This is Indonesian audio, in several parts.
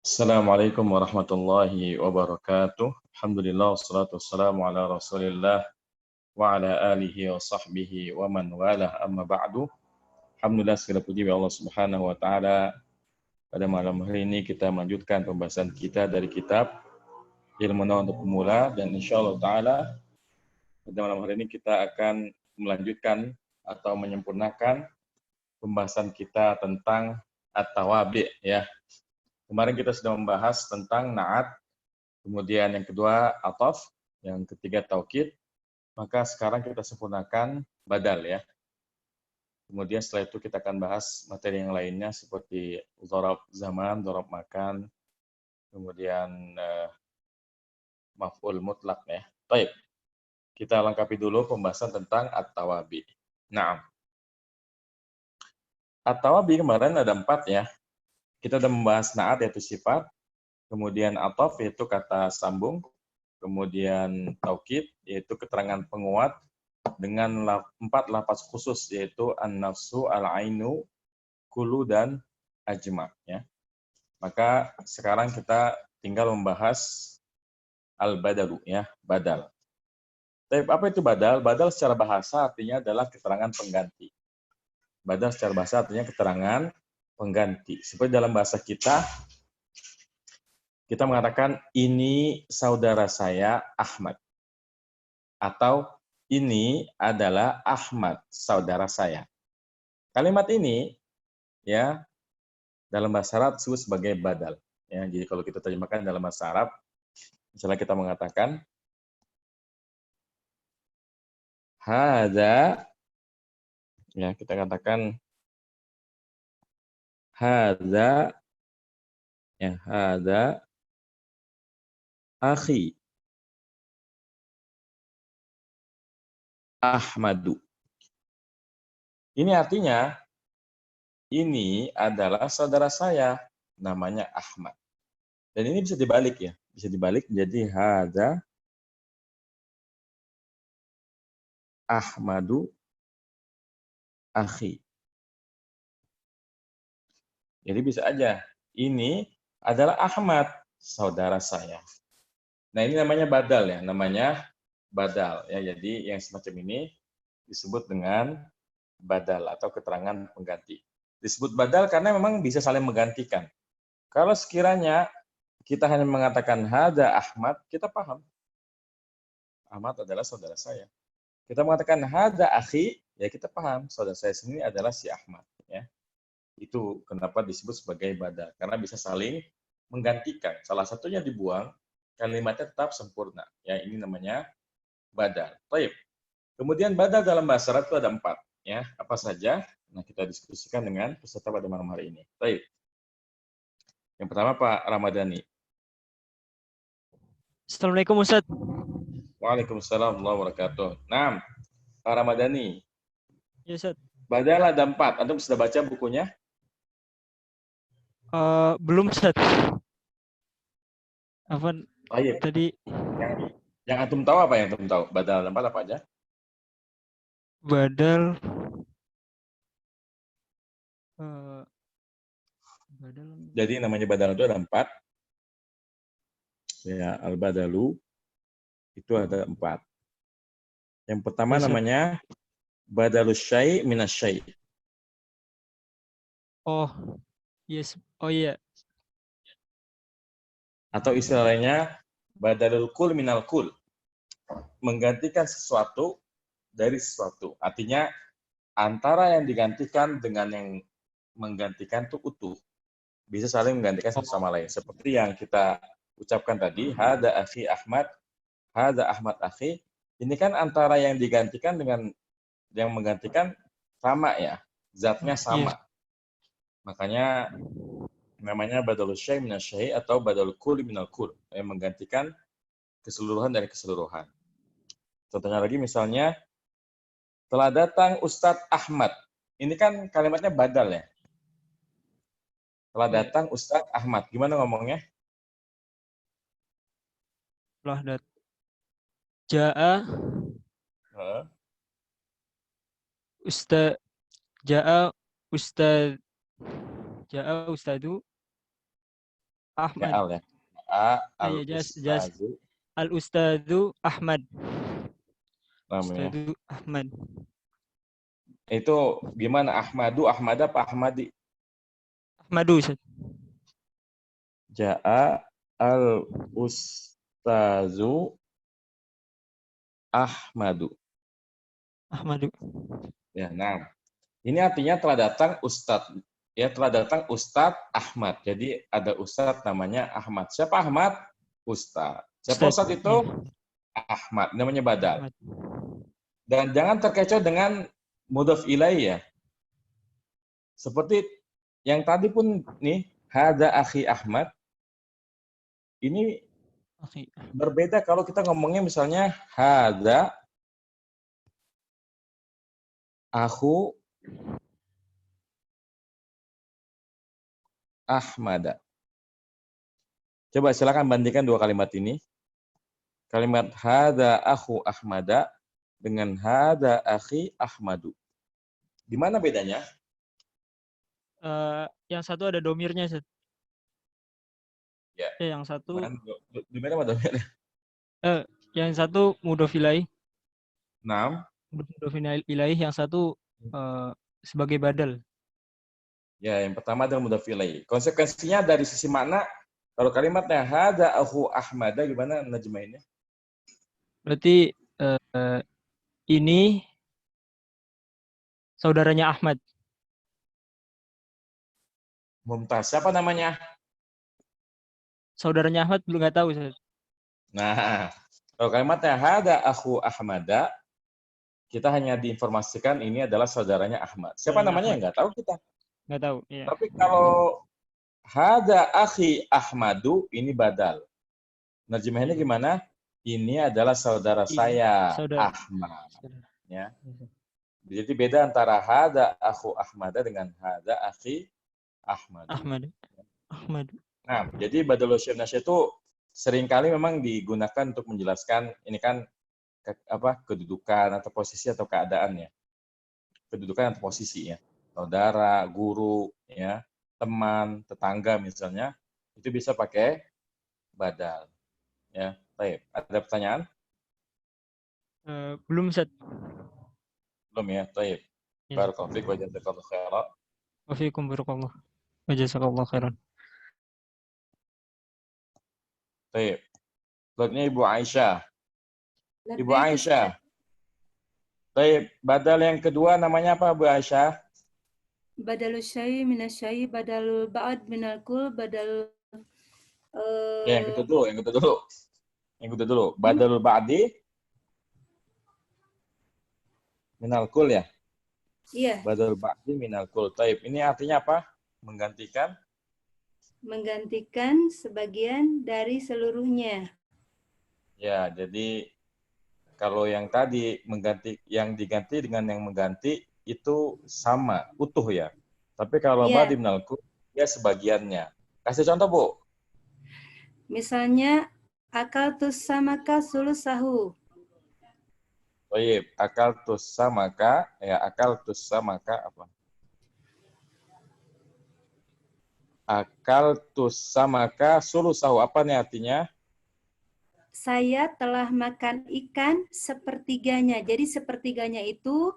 Assalamualaikum warahmatullahi wabarakatuh. Alhamdulillah wassalatu wassalamu ala Rasulillah wa ala alihi wa sahbihi wa man walah amma ba'du. Alhamdulillah segala puji bagi Allah Subhanahu wa taala. Pada malam hari ini kita melanjutkan pembahasan kita dari kitab Ilmu Nahu untuk Pemula dan insyaallah taala pada malam hari ini kita akan melanjutkan atau menyempurnakan pembahasan kita tentang at-tawabi ya. Kemarin kita sudah membahas tentang na'at, kemudian yang kedua ataf, yang ketiga taukid, maka sekarang kita sempurnakan badal ya. Kemudian setelah itu kita akan bahas materi yang lainnya seperti dzarab zaman, dzarab makan, kemudian maf'ul mutlak ya. Baik, kita lengkapi dulu pembahasan tentang at-tawabi. Nah, at-tawabi kemarin ada 4 ya. Kita sudah membahas na'at yaitu sifat, kemudian ataf yaitu kata sambung, kemudian taukid yaitu keterangan penguat dengan 4 lafaz khusus yaitu an-nafsu, al-ainu, kulu dan ajma ya. Maka sekarang kita tinggal membahas al-badalu ya, badal. Tapi apa itu badal? Badal secara bahasa artinya adalah keterangan pengganti. Badal secara bahasa artinya keterangan pengganti. Seperti dalam bahasa kita mengatakan ini saudara saya Ahmad. Atau ini adalah Ahmad, saudara saya. Kalimat ini ya dalam bahasa Arab disebut sebagai badal. Ya, jadi kalau kita terjemahkan dalam bahasa Arab, misalnya kita mengatakan hadza, ya kita katakan hadza, ya hadza akhi Ahmadu. Ini artinya ini adalah saudara saya, namanya Ahmad. Dan ini bisa dibalik ya, bisa dibalik menjadi hadza Ahmadu akhi. Jadi bisa aja, ini adalah Ahmad, saudara saya. Nah, ini namanya badal ya, namanya badal ya. Jadi yang semacam ini disebut dengan badal atau keterangan pengganti. Disebut badal karena memang bisa saling menggantikan. Kalau sekiranya kita hanya mengatakan hada Ahmad, kita paham. Ahmad adalah saudara saya. Kita mengatakan hada akhi, ya kita paham saudara saya sendiri adalah si Ahmad ya. Itu kenapa disebut sebagai badal, karena bisa saling menggantikan. Salah satunya dibuang, kalimatnya tetap sempurna. Ya, ini namanya badal. Baik. Kemudian badal dalam bahasa Arab itu ada 4. Ya, apa saja? Nah, kita diskusikan dengan peserta pada malam hari ini. Baik. Yang pertama Pak Ramadhani. Assalamualaikum Ustaz. Waalaikumsalam warahmatullahi wabarakatuh. Nah, Pak Ramadhani. Ya Ustaz. Badal ada 4. Antum sudah baca bukunya? Belum Ustaz. Apa tadi? Yang antum tahu apa yang antum tahu? Badal ada 4 apa aja? Badal. Jadi namanya badal itu ada 4. Ya, al-badalu itu ada 4. Yang pertama Yes, namanya badalus syai' minas syai'. Oh, yes. Oh iya. Atau istilah lainnya badalul kul minal kul. Menggantikan sesuatu dari sesuatu. Artinya antara yang digantikan dengan yang menggantikan itu utuh. Bisa saling menggantikan satu sama lain. Seperti yang kita ucapkan tadi, hada akhi Ahmad, hada Ahmad akhi. Ini kan antara yang digantikan dengan yang menggantikan sama ya, zatnya sama. Yes. Makanya namanya badalul syai' minas syai' atau badalul kul minal kul, yang menggantikan keseluruhan dari keseluruhan. Contohnya lagi misalnya, telah datang Ustadz Ahmad. Ini kan kalimatnya badal ya. Telah datang Ustadz Ahmad. Gimana ngomongnya? Telah datang. Ja'a Ustaz. Ja'a Ustaz. Ja'a Ustadu Pakai Ahmad. al ya. Al Ya, jas ustazu al-ustadzu Ahmad. namanya. Ustadzu Ahmad. Itu gimana Ahmadu, Ahmad apa Ahmadi? Ahmadu, Ustaz. Ja'a al ustazu Ahmadu. Ahmadu. Ya, nah. Ini artinya telah datang Ustadz. Ya, telah datang Ustadz Ahmad. Jadi ada Ustadz namanya Ahmad. Siapa Ahmad? Ustadz. Siapa Ustaz. Ustadz itu? Ya, Ahmad. Namanya badal. Ahmad. Dan jangan terkecoh dengan mudhaf ilaih ya. Seperti yang tadi pun nih, hada akhi Ahmad. Ini Oke. berbeda kalau kita ngomongnya misalnya hada aku Ahmada. Coba silakan bandingkan dua kalimat ini. Kalimat hada aku Ahmada dengan hada akhi Ahmadu. Di mana bedanya? Yang satu ada domirnya, Ustaz. Ya, Yang satu di mana domir? yang satu mudhof ilaih, 6. mudhof ilaih, yang satu sebagai badal. Ya, yang pertama adalah mudhaf ilaih. Konsekuensinya dari sisi makna, kalau kalimatnya hada aku Ahmada gimana najmainnya? Berarti ini saudaranya Ahmad. Mumtaz. Siapa namanya? Saudaranya Ahmad belum nggak tahu, Ustaz. Nah, kalau kalimatnya hada aku Ahmada, kita hanya diinformasikan ini adalah saudaranya Ahmad. Siapa Saudaranya namanya? Ahmad. Nggak tahu kita. Nggak tahu. Iya. Tapi kalau hada akhi Ahmadu, ini badal. Nerjemahannya gimana? Ini adalah saudara saya, Saudara. Ahmad. Saudara. Ya. Jadi beda antara hada aku Ahmada dengan hada akhi Ahmadu. Ahmad. Nah, jadi badalul syibh nasy itu seringkali memang digunakan untuk menjelaskan ini kan kedudukan atau posisi atau keadaannya. Kedudukan atau posisi ya. Saudara, guru, ya, teman, tetangga misalnya, itu bisa pakai badal. Ya, baik. Ada pertanyaan? Belum, Ustaz. Belum ya, baik. Ya. Barakallahu fiik wa jazakallahu khairan. Wafiikum barakallah. Wa jazakallahu khairan. Baik. Selanjutnya Ibu Aisyah. Ibu Aisyah. Baik, badal yang kedua namanya apa Bu Aisyah? Badalul syai minasyai, badalul ba'd minal kul, badal Ya, yang kedua dulu. Badalul ba'di minal kul ya? Iya. Badalul ba'di minal kul. Taib. Ini artinya apa? Menggantikan sebagian dari seluruhnya. Ya, jadi kalau yang tadi yang diganti dengan yang mengganti itu sama, utuh ya. Tapi kalau ba'di minal kul, dia sebagiannya. Kasih contoh, Bu. Misalnya, akaltus samaka sulusahu. Baik, akaltus samaka apa? Akaltus samaka sulusahu, apa nih artinya? Saya telah makan ikan sepertiganya. Jadi sepertiganya itu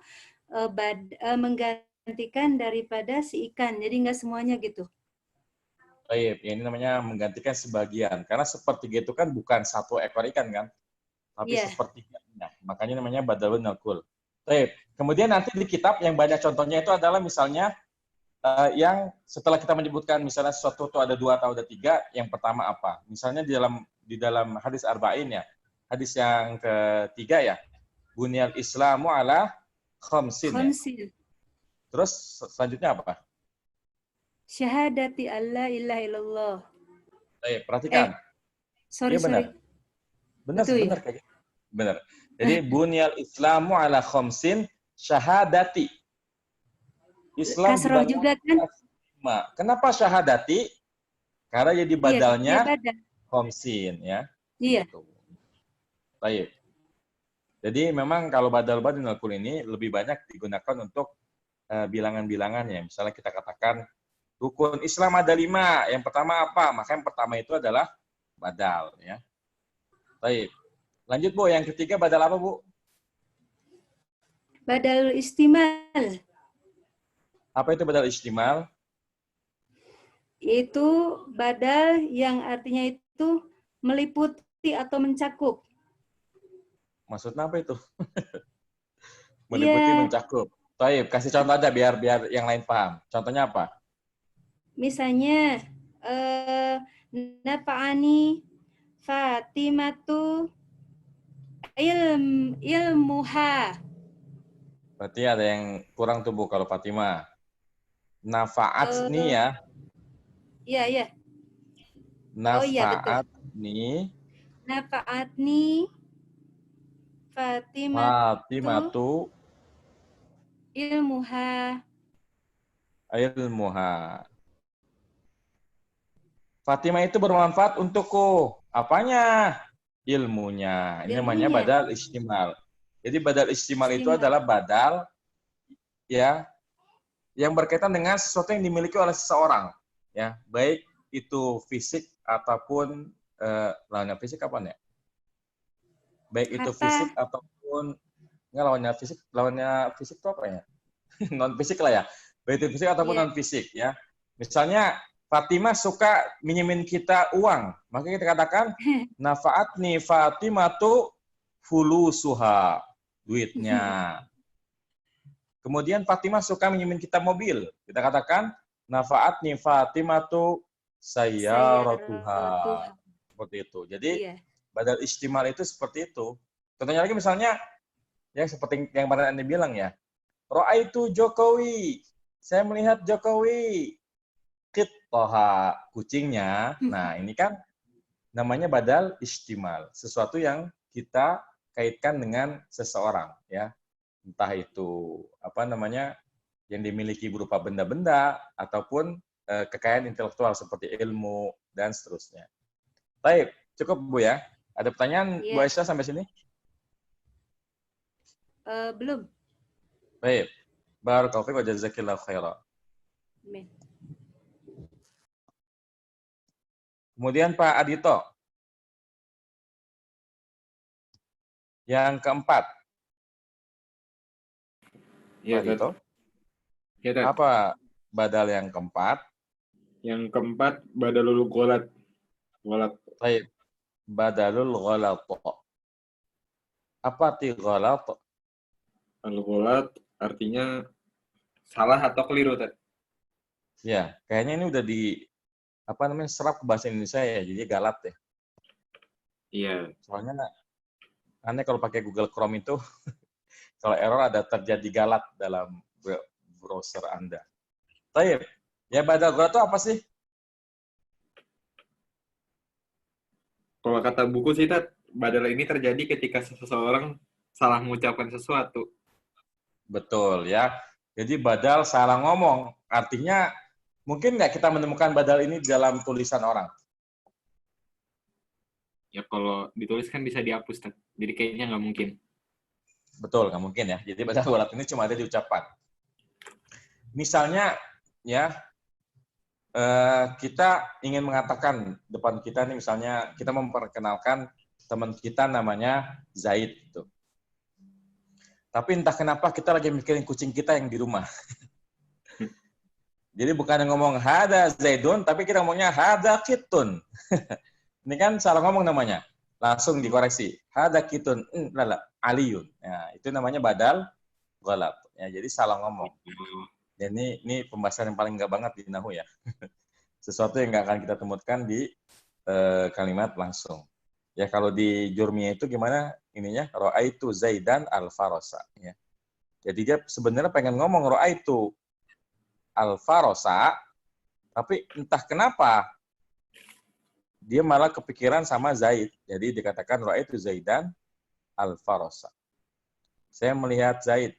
menggantikan daripada si ikan. Jadi nggak semuanya gitu. Baik, ini namanya menggantikan sebagian. Karena sepertiga itu kan bukan satu ekor ikan kan, tapi sepertiganya. Makanya namanya badalun nakul. Baik, kemudian nanti di kitab yang banyak contohnya itu adalah misalnya yang setelah kita menyebutkan misalnya sesuatu itu ada 2 atau ada 3, yang pertama apa? Misalnya di dalam hadis arba'in ya, hadis yang ketiga ya, bunyal islamu ala khamsin ya. Terus selanjutnya apa? Syahadati alla ilaha illallah. Perhatikan. Sorry. Benar kayak gitu. Benar. Jadi bunyal islamu ala khamsin syahadati. Islam kasroh juga kan? Kenapa syahadati? Karena jadi badalnya khamsin ya. Iya. Gitu. Baik. Jadi memang kalau badal badal kul ini lebih banyak digunakan untuk bilangan-bilangannya. Misalnya kita katakan Rukun Islam ada 5. Yang pertama apa? Maka yang pertama itu adalah badal. Ya. Baik. Lanjut Bu, yang ketiga badal apa Bu? Badalul istimal. Apa itu badal istimal? Itu badal yang artinya itu meliputi atau mencakup. Maksudnya apa itu? Meliputi, Iya, mencakup. Baik, kasih contoh aja biar yang lain paham. Contohnya apa? misalnya nafa'ani Fatimatu ilmuha. Berarti ada yang kurang tuh Bu kalau Fatimah. Nafaat nih ya. Iya, iya. Oh iya, betul. Nafaat nih. Nafa'atni Fatimatu Fatimatu ilmuha. ilmuha. Fatimah itu bermanfaat untukku. Apanya? Ilmunya. Ini namanya Ilmunya. badal istimal. Jadi badal istimal itu Istimal. adalah badal ya yang berkaitan dengan sesuatu yang dimiliki oleh seseorang. Ya, baik itu fisik ataupun lawannya fisik apa ya? Baik itu Harta. fisik ataupun enggak lawannya fisik itu apa ya? Non fisik lah ya. Baik itu fisik ataupun Iya. non fisik ya. Misalnya Fatimah suka minjemin kita uang, maka kita katakan nafaatni Fatimatu fulusuha, duitnya. Kemudian Fatimah suka minjemin kita mobil, kita katakan nafaatni Fatimatu sayyaratuha. Sayyaratuha. Seperti itu. Jadi Iya. badal istimal itu seperti itu. Contohnya lagi misalnya ya seperti yang pada Anda bilang ya. Ro'aitu Jokowi. Saya melihat Jokowi. Qittoha, kucingnya. Nah, ini kan namanya badal istimal. Sesuatu yang kita kaitkan dengan seseorang, ya. Entah itu apa namanya yang dimiliki berupa benda-benda ataupun kekayaan intelektual seperti ilmu dan seterusnya. Baik, cukup Bu ya. Ada pertanyaan Bu Aisyah sampai sini? Belum. Baik. Barakallahu fiik wa jazakillahu khairan. Amin. Kemudian Pak Adito. Yang keempat. Ya, Pak Adito. Ya, Tat. Apa badal yang keempat? Yang keempat badalul ghalat. Ghalat. Baik. Badalul ghalat. Apa arti ghalat? Al-ghalat artinya salah atau keliru, Tat. Ya, kayaknya ini udah serap ke bahasa Indonesia ya, jadi galat ya. Iya. Soalnya aneh kalau pakai Google Chrome itu kalau error ada terjadi galat dalam browser Anda. Baik. Ya badal ghalat itu apa sih? Kalau kata buku sih, Tat, badal ini terjadi ketika seseorang salah mengucapkan sesuatu. Betul ya. Jadi badal salah ngomong. Artinya mungkin nggak kita menemukan badal ini dalam tulisan orang? Ya kalau ditulis kan bisa dihapus, Tat. Jadi kayaknya nggak mungkin. Betul, nggak mungkin ya. Jadi badal ghalat ini cuma ada di ucapan. Misalnya ya kita ingin mengatakan depan kita nih misalnya kita memperkenalkan teman kita namanya Zaid gitu. Tapi entah kenapa kita lagi mikirin kucing kita yang di rumah. Jadi bukan ngomong hada Zaidun, tapi kita ngomongnya hada kitun. Ini kan salah ngomong namanya. Langsung dikoreksi. Hada kitun, lala, aliyun. Nah, itu namanya badal ghalat. Ya, jadi salah ngomong. Dan ini pembahasan yang paling enggak banget di Nahu ya. Sesuatu yang enggak akan kita temukan di kalimat langsung. Ya kalau di Jurmiyah itu gimana ininya? Ra'aitu Zaidan al-Farasa. Ya. Jadi dia sebenarnya pengen ngomong Ra'aitu al-Farasa, tapi entah kenapa dia malah kepikiran sama Zaid. Jadi dikatakan Ra'aitu Zaidan al-Farasa. Saya melihat Zaid.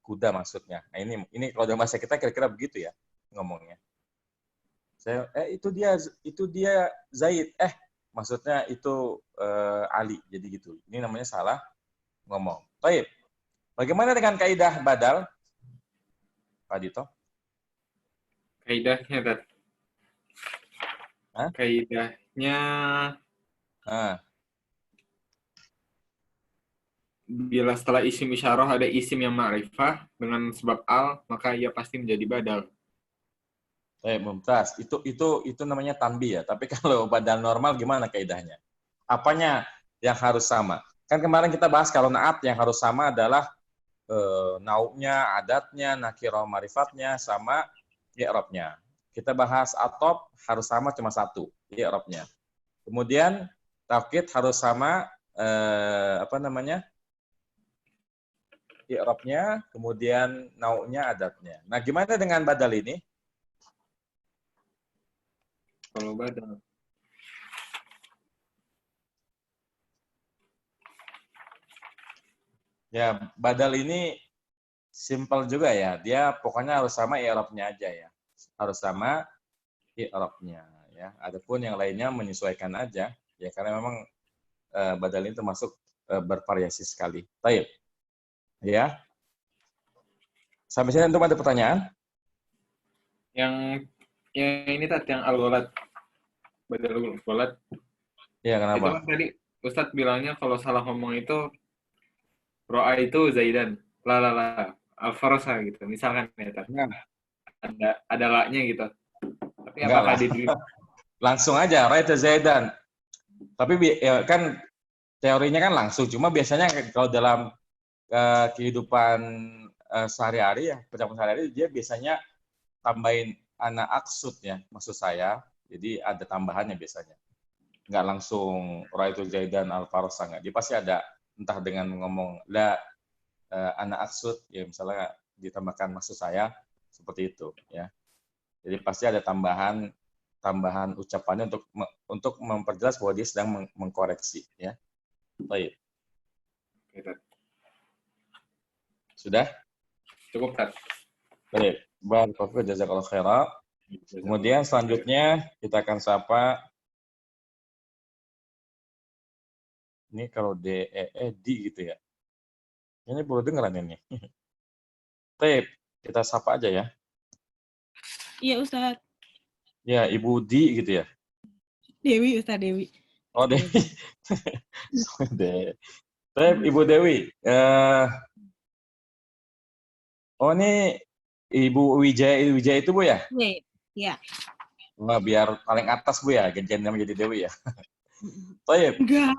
Kuda maksudnya. Nah ini kalau dalam bahasa kita kira-kira begitu ya ngomongnya. Saya itu dia Zaid. Maksudnya itu Ali. Jadi gitu. Ini namanya salah ngomong. Baik. Bagaimana dengan kaidah badal? Pak Dito? Kaidahnya, Tat. Hah? Kaidahnya Nah, bila setelah isim isyarah ada isim yang ma'rifah dengan sebab al, maka ia pasti menjadi badal. Mumtaz. Itu namanya tanbih ya. Tapi kalau badal normal gimana kaidahnya? Apanya yang harus sama? Kan kemarin kita bahas kalau naat yang harus sama adalah nauknya, adatnya, nakirah marifatnya, sama i'rabnya. Kita bahas atop harus sama cuma satu, i'rabnya. Kemudian taukid harus sama i'rabnya, kemudian nauknya, adatnya. Nah, gimana dengan badal ini? Kalau badal. Ya, badal ini simple juga ya. Dia pokoknya harus sama i'rabnya aja ya. Harus sama i'rabnya ya. Adapun yang lainnya menyesuaikan aja ya, karena memang badal ini termasuk bervariasi sekali. Baik. Ya. Sampai sini untuk ada pertanyaan? Yang ini Tat, yang al-ghalat. Badal al-ghalat. Ya, Itu kenapa? kan tadi Ustadz bilangnya kalau salah ngomong itu ro'a itu Zaidan. La. Al-Farasa gitu. Misalkan ya, Tat. Nah, Ada la-nya gitu. Tapi enggak apakah lah. diterima? Langsung aja, right Zaidan. Tapi ya, kan teorinya kan langsung. Cuma biasanya kalau dalam kehidupan sehari-hari ya, percakapan sehari-hari, dia biasanya tambahin anak aksud ya, maksud saya. Jadi ada tambahannya biasanya. Nggak langsung Raitu Zaidan Al-Farsa, nggak. Dia pasti ada, entah dengan ngomong la anak aksud, ya misalnya ditambahkan maksud saya, seperti itu ya. Jadi pasti ada tambahan ucapannya untuk memperjelas bahwa dia sedang mengkoreksi ya. Baik. Sudah? Cukup, Tat. Baik. Barakallahu jazakallahu khairan. Kemudian selanjutnya kita akan sapa, ini kalau D gitu ya. Ini perlu dengeran ini. Baik, kita sapa aja ya. Iya, Ustadz. Ya, Ibu Di gitu ya. Dewi, Ustadz Dewi. Oh, Dewi. Baik, Ibu Dewi. Oh, ini Ibu Wijaya itu Bu ya? Iya. Wah, biar paling atas Bu ya, gantian nama jadi Dewi ya. Baik. Enggak.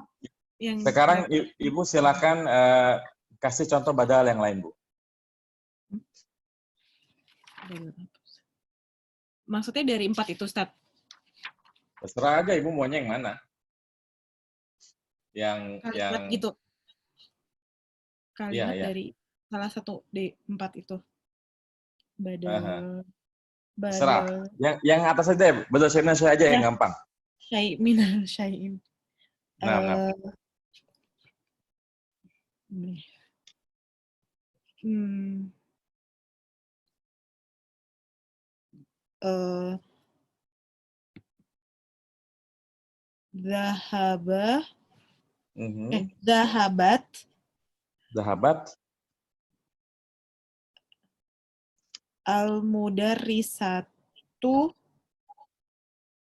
Sekarang Ibu silakan kasih contoh badal yang lain, Bu. Maksudnya dari 4 itu, Ustadz? Terserah aja Ibu maunya yang mana. Kalimat gitu. Kalimat iya. dari salah satu di 4 itu. Badal. Terserah. Yang atas aja, badal syai'in aja yang gampang. Minal syai'in. Nah. Zahabat. Al-mudarrisatu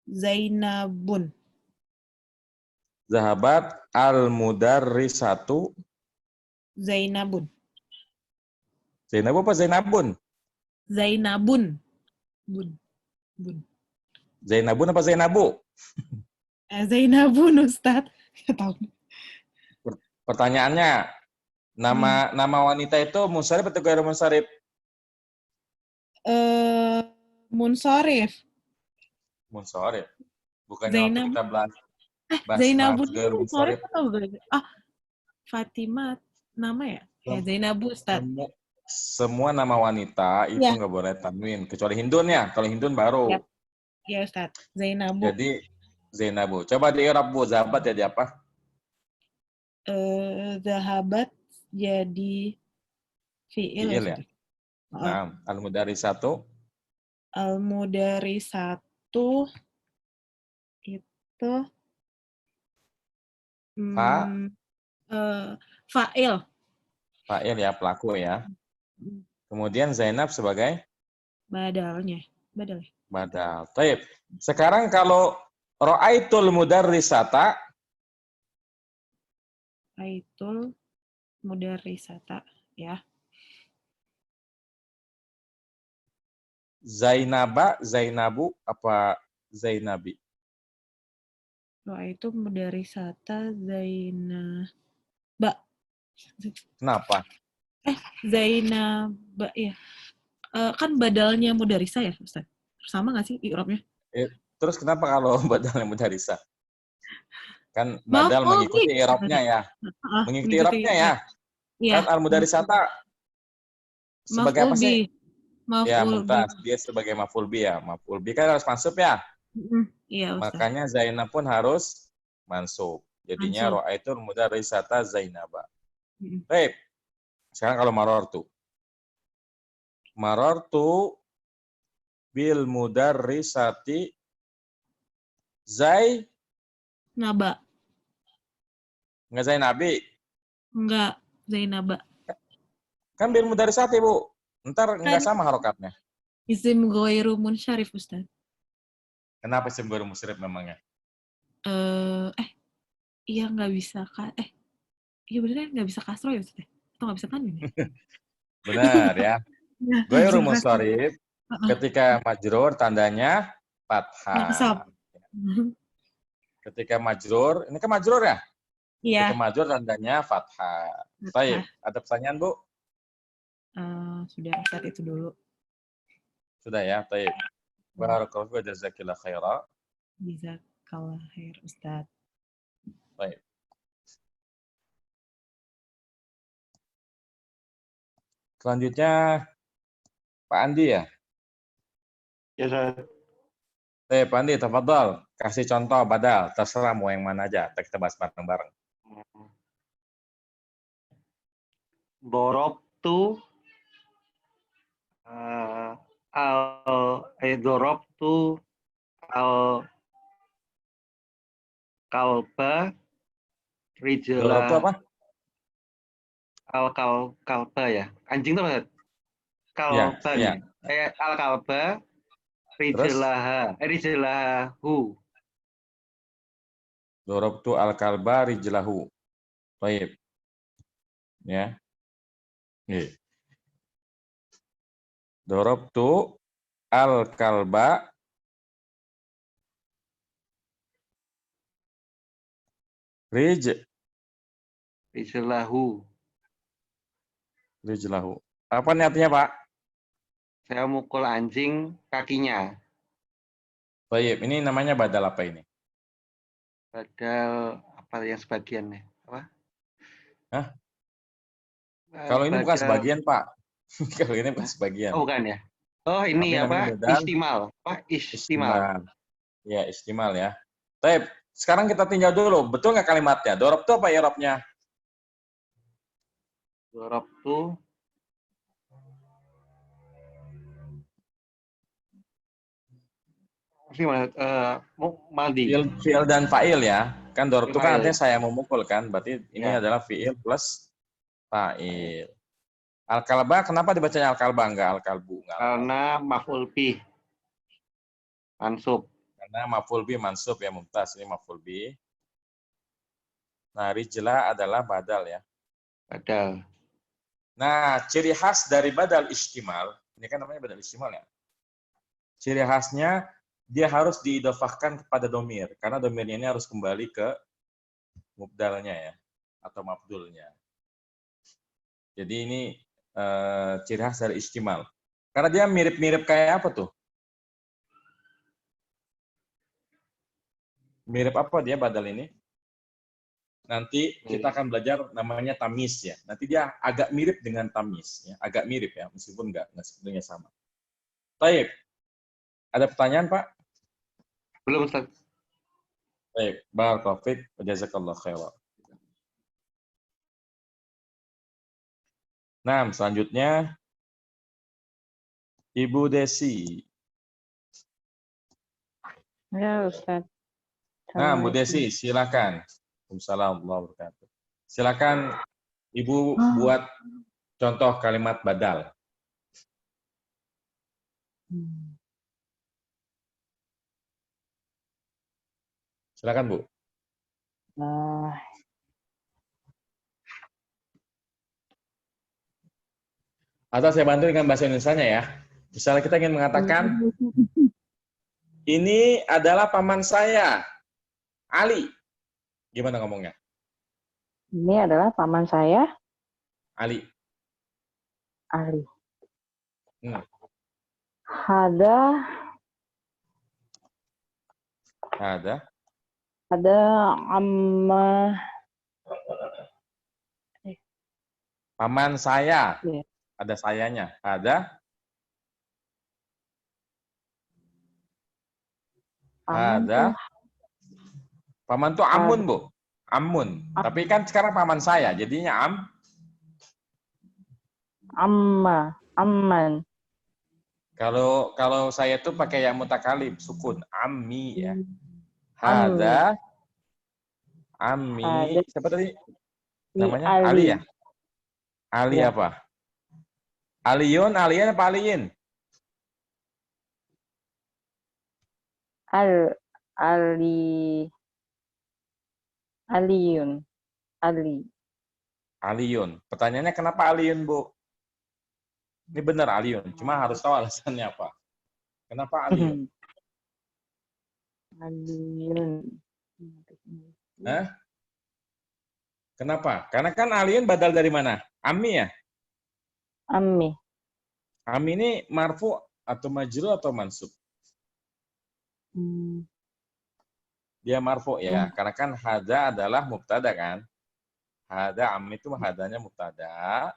Zainabun. Zahabat al-mudarrisatu Zainabun. Zainab apa Zainabun? Zainabun. Bun. Zainabun apa Zainabu? Zainabun, Ustadz. Tahu. Pertanyaannya, nama wanita itu munsharif atau ghairu munsharif? Munsharif. Munsharif. Bukannya waktu kita bahas Zainabun ghairu munsharif munsharif. atau Fatimah nama ya? Ya Zainabu, Ustadz. Semua nama wanita itu nggak boleh tanwin, kecuali Hindun ya. Kalau Hindun baru. Iya, Ustadz. Zainabu. Jadi Zainabu. Coba di i'rab Bu, zahabat jadi apa? Zahabat jadi fi'il ya. Nah, al-mudarrisatu. Al-mudarrisatu itu fa'il. Fa'il ya, pelaku ya. Kemudian Zainab sebagai badalnya. badal ya? Badal. Taib. Sekarang kalau ra'aitul mudarrisata, Aitul mudarrisata ya. Zainaba, Zainabu, apa Zainabi? Itu mudarrisata Zainaba. Kenapa? Zainaba ya. Kan badalnya mudarrisah ya, Ustaz? Sama nggak sih i'rabnya? Terus kenapa kalau badal yang mudarrisah? Kan Maaf, badal mengikuti nih. i'rabnya ya. Mengikuti i'rabnya ya. Iya. Kan al-mudarrisata sebagai Maf'ul apa bi. sih? Ya, Maf'ul bi. mumtaz. Dia sebagai maf'ul bi ya. Maf'ul bi kan harus mansub ya. Iya, Ustaz. Makanya Zainab pun harus mansub. Jadinya Mansub. ra'aitul mudarrisata Zainaba. Mm-mm. Baik. Sekarang kalau marortu. Marortu bil mudarrisati Naba. Nggak Zainabi. Enggak, Zainaba. Kan bil mudarrisati, Bu. Ntar nggak Kan sama harokatnya. isim ghairu munsyarif, Ustaz. Kenapa isim ghairu musyrif memangnya? Iya nggak bisa iya beneran nggak bisa kasro ya Ustaz? Atau nggak bisa tanwin ya? Benar ya. Iya, nggak Ghairu bisa kasro. musyrif ketika majrur tandanya Nasab. fathah. Ketika majrur, ini kan majrur ya? Iya. Ketika majrur tandanya fathah. Baik, ada pertanyaan, Bu? Sudah Ustaz itu dulu. Sudah ya, baik. Barakallahu fiik wa jazakillahu khairan. Jazakallah khair Ustaz. Baik. Selanjutnya Pak Andi ya? Ya, Ustaz. Pak Andi, tafadhol. Kasih contoh badal, terserah mau yang mana aja. Kita bahas bareng-bareng. Dorobtu dorobtu al kalba Dorab itu rijla apa? kalba ya. Anjing tuh Ustaz? Iya, Kalban. iya. Al kalba rijlahu. Dorab tu al-kalba rijlahu. Baik. Ya. Nih. Dorab tu al-kalba Rijlahu. rijlahu. Apa nih artinya, Pak? Saya mukul anjing kakinya. Baik, ini namanya badal apa ini? Padahal apa yang sebagiannya? Apa? Hah? Kalau ini bukan sebagian, Pak. Kalau ini bukan sebagian. Oh, bukan ya? Oh, ini Tapi namanya apa? badal. Istimal. Apa? Istimal. Ya, istimal ya. Baik, sekarang kita tinjau dulu. Betul nggak kalimatnya? Dorab itu apa i'rabnya? Dorab tuh Maldi. Fi'il dan fa'il ya. Kan dorab itu kan Fa'il. artinya saya memukul kan. Berarti ini Ya. adalah fi'il plus fa'il. Al-kalba, kenapa dibacanya al-kalba enggak al-kalbu? Enggak. Karena maf'ul bih. Mansub. Karena maf'ul bi mansub ya, mumtaz. Ini maf'ul bi. Nah, rijla adalah badal ya. Badal. Nah, ciri khas dari badal istimal, ini kan namanya badal istimal ya. Ciri khasnya dia harus diidofahkan kepada domir, karena domirnya ini harus kembali ke mubdalnya ya, atau mabdulnya. Jadi ini ciri khas dari istimal. Karena dia mirip-mirip kayak apa tuh? Mirip apa dia badal ini? Nanti kita akan belajar namanya tamis ya. Nanti dia agak mirip dengan tamis ya, agak mirip ya, meskipun enggak sebetulnya sama. Baik. Ada pertanyaan, Pak? Belum, Ustaz. Baik, barakallahu fiik wa jazakallahu khairan. Nah, selanjutnya Ibu Desi. Ya, Ustaz. Nah, Bu Desi, silakan. Waalaikumsalam warahmatullahi wabarakatuh. Silakan Ibu buat contoh kalimat badal. Silakan Bu. Atau saya bantu dengan bahasa Indonesianya ya. Misalnya kita ingin mengatakan, ini adalah paman saya, Ali. Gimana ngomongnya? Ini adalah paman saya, Ali. Ali. Hmm. Ada amma. Paman saya. Iya. Ada sayanya. Ada. Paman tuh amun, Bu. Amun. Tapi kan sekarang paman saya, jadinya Amman. Kalau saya tuh pakai yang mutakalim, sukun, ammi ya. Ammi. Ammi. Siapa tadi? Namanya Ali. Ali ya? Ali Ya. apa? Aliyun apa aliyin? Aliyun. Aliyun. Pertanyaannya kenapa Aliyun, Bu? Ini benar Aliyun, cuma harus tahu alasannya apa. Kenapa Aliyun? Aliyun. Hah? Kenapa? Karena kan Aliyun badal dari mana? Ammi ya? Ammi. Ammi ini marfu atau majrur atau mansub? Dia marfu ya, karena kan hada adalah mubtada kan. Hada ammi itu hadanya mubtada.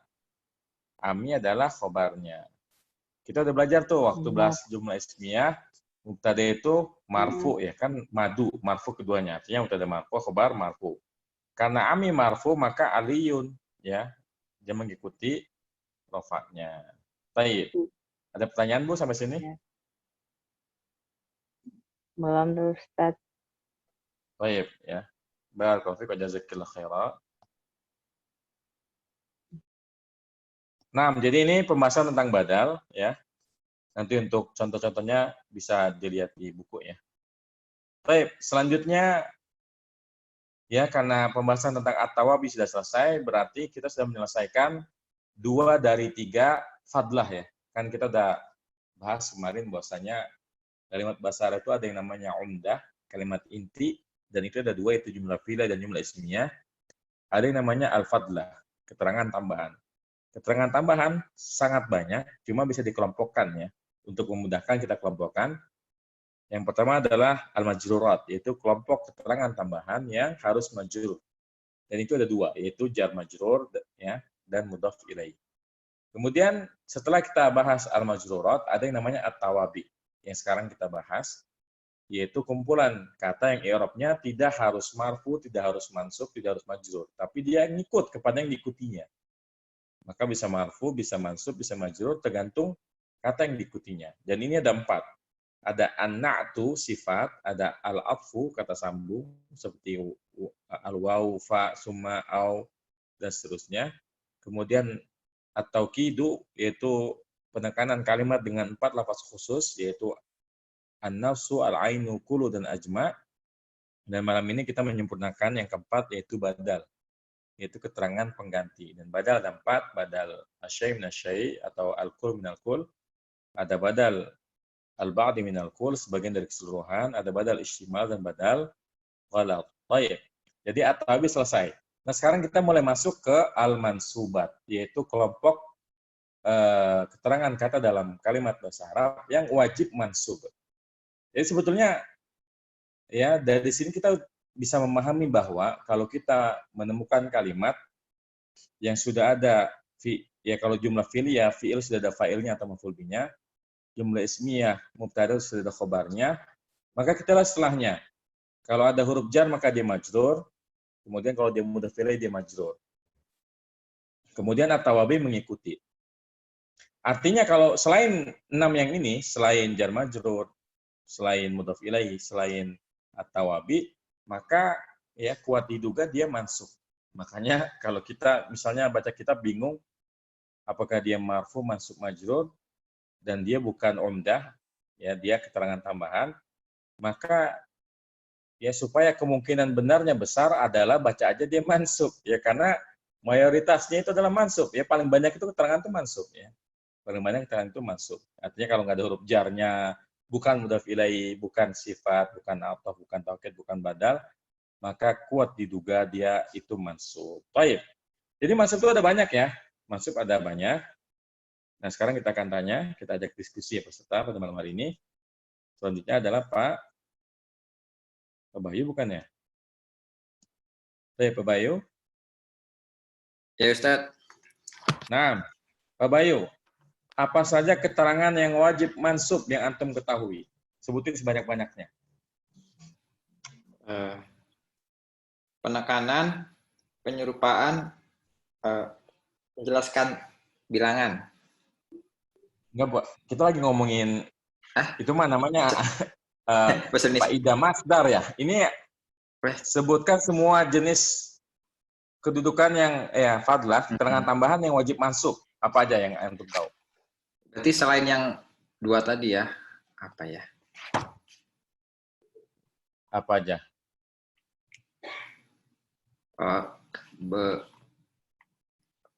Ammi adalah khobarnya. Kita udah belajar tuh waktu bahas jumlah ismiyah, mubtada itu marfu ya kan, marfu keduanya. Artinya mubtada marfu, khobar marfu. Karena ammi marfu maka aliyun ya. Dia mengikuti rofaknya. Baik. Ada pertanyaan Bu sampai sini? Belum, Ustaz. Baik ya. Barakallahu fiik wa jazakillahu khairan. Nah, jadi ini pembahasan tentang badal ya. Nanti untuk contoh-contohnya bisa dilihat di buku ya. Baik, selanjutnya ya karena pembahasan tentang at-tawabi sudah selesai, berarti kita sudah menyelesaikan 2 dari 3 fadlah ya. Kan kita udah bahas kemarin bahwasanya kalimat bahasa Arab itu ada yang namanya umdah, kalimat inti, dan itu ada 2, itu jumlah fi'il dan jumlah ismiyah. Ada yang namanya al-fadlah, keterangan tambahan. Keterangan tambahan sangat banyak, cuma bisa dikelompokkan ya. Untuk memudahkan kita kelompokkan. Yang pertama adalah al-majrurat, yaitu kelompok keterangan tambahan yang harus majrur. Dan itu ada 2, yaitu jar majrur ya, dan mudhaf ilaih. Kemudian setelah kita bahas al-majrurat, ada yang namanya at-tawabi, yang sekarang kita bahas, yaitu kumpulan kata yang i'rabnya tidak harus marfu, tidak harus mansub, tidak harus majrur, tapi dia ngikut kepada yang diikutinya. Maka bisa marfu, bisa mansub, bisa majrur, tergantung kata yang diikutinya. Dan ini ada 4. Ada an-na'tu, sifat, ada al-atfu, kata sambung, seperti al-waw, fa, summa, au, dan seterusnya. Kemudian at-tauqidu, yaitu penekanan kalimat dengan 4 lafaz khusus, yaitu an-nafsu, al-ainu, kulu, dan ajma. Dan malam ini kita menyempurnakan yang keempat, yaitu badal, yaitu keterangan pengganti. Dan badal ada 4, badal asyai minasyai atau al-kul minal-kul, ada badal al-ba'di minal-kul, sebagian dari keseluruhan, ada badal istimal dan badal ghalat. Baik. Jadi at-tawabi selesai. Nah, sekarang kita mulai masuk ke al-mansubat, yaitu kelompok keterangan kata dalam kalimat bahasa Arab yang wajib mansub. Jadi sebetulnya ya dari sini kita bisa memahami bahwa kalau kita menemukan kalimat yang sudah ada ya kalau jumlah fi'il ya fi'il sudah ada fa'ilnya atau maf'ul bihnya, jumlah ismiyah mubtada sudah ada khobarnya, maka kita lihat setelahnya. Kalau ada huruf jar maka dia majrur, kemudian kalau dia mudhaf ilaih dia majrur. Kemudian at-tawabi mengikuti. Artinya kalau selain 6 yang ini, selain jar majrur, selain mudhaf ilaih, selain at-tawabi, maka ya kuat diduga dia mansub. Makanya kalau kita misalnya baca kitab bingung apakah dia marfu, mansub, majrur dan dia bukan umdah, ya dia keterangan tambahan, maka ya supaya kemungkinan benarnya besar adalah baca aja dia mansub ya, karena mayoritasnya itu adalah mansub ya, paling banyak itu keterangan itu mansub ya. Paling banyak keterangan itu mansub. Artinya kalau nggak ada huruf jarnya, bukan mudhaf ilaih, bukan sifat, bukan ataf, bukan taukid, bukan badal, maka kuat diduga dia itu mansub. Baik. Jadi mansub itu ada banyak ya. Mansub ada banyak. Nah, sekarang kita akan tanya, kita ajak diskusi ya peserta pada malam hari ini. Selanjutnya adalah Pak Bayu bukan ya? Pak Bayu. Ya Ustadz. Nah, Pak Bayu, apa saja keterangan yang wajib mansub yang antum ketahui? Sebutin sebanyak-banyaknya. Penekanan, penyerupaan, menjelaskan bilangan. Enggak, Bu. Kita lagi ngomongin itu mah namanya Bahasa Indonesia. Faidah masdar ya. Ini sebutkan semua jenis kedudukan yang fadlah, keterangan tambahan yang wajib mansub. Apa aja yang antum tahu? Berarti selain yang dua tadi ya, apa ya? Apa aja?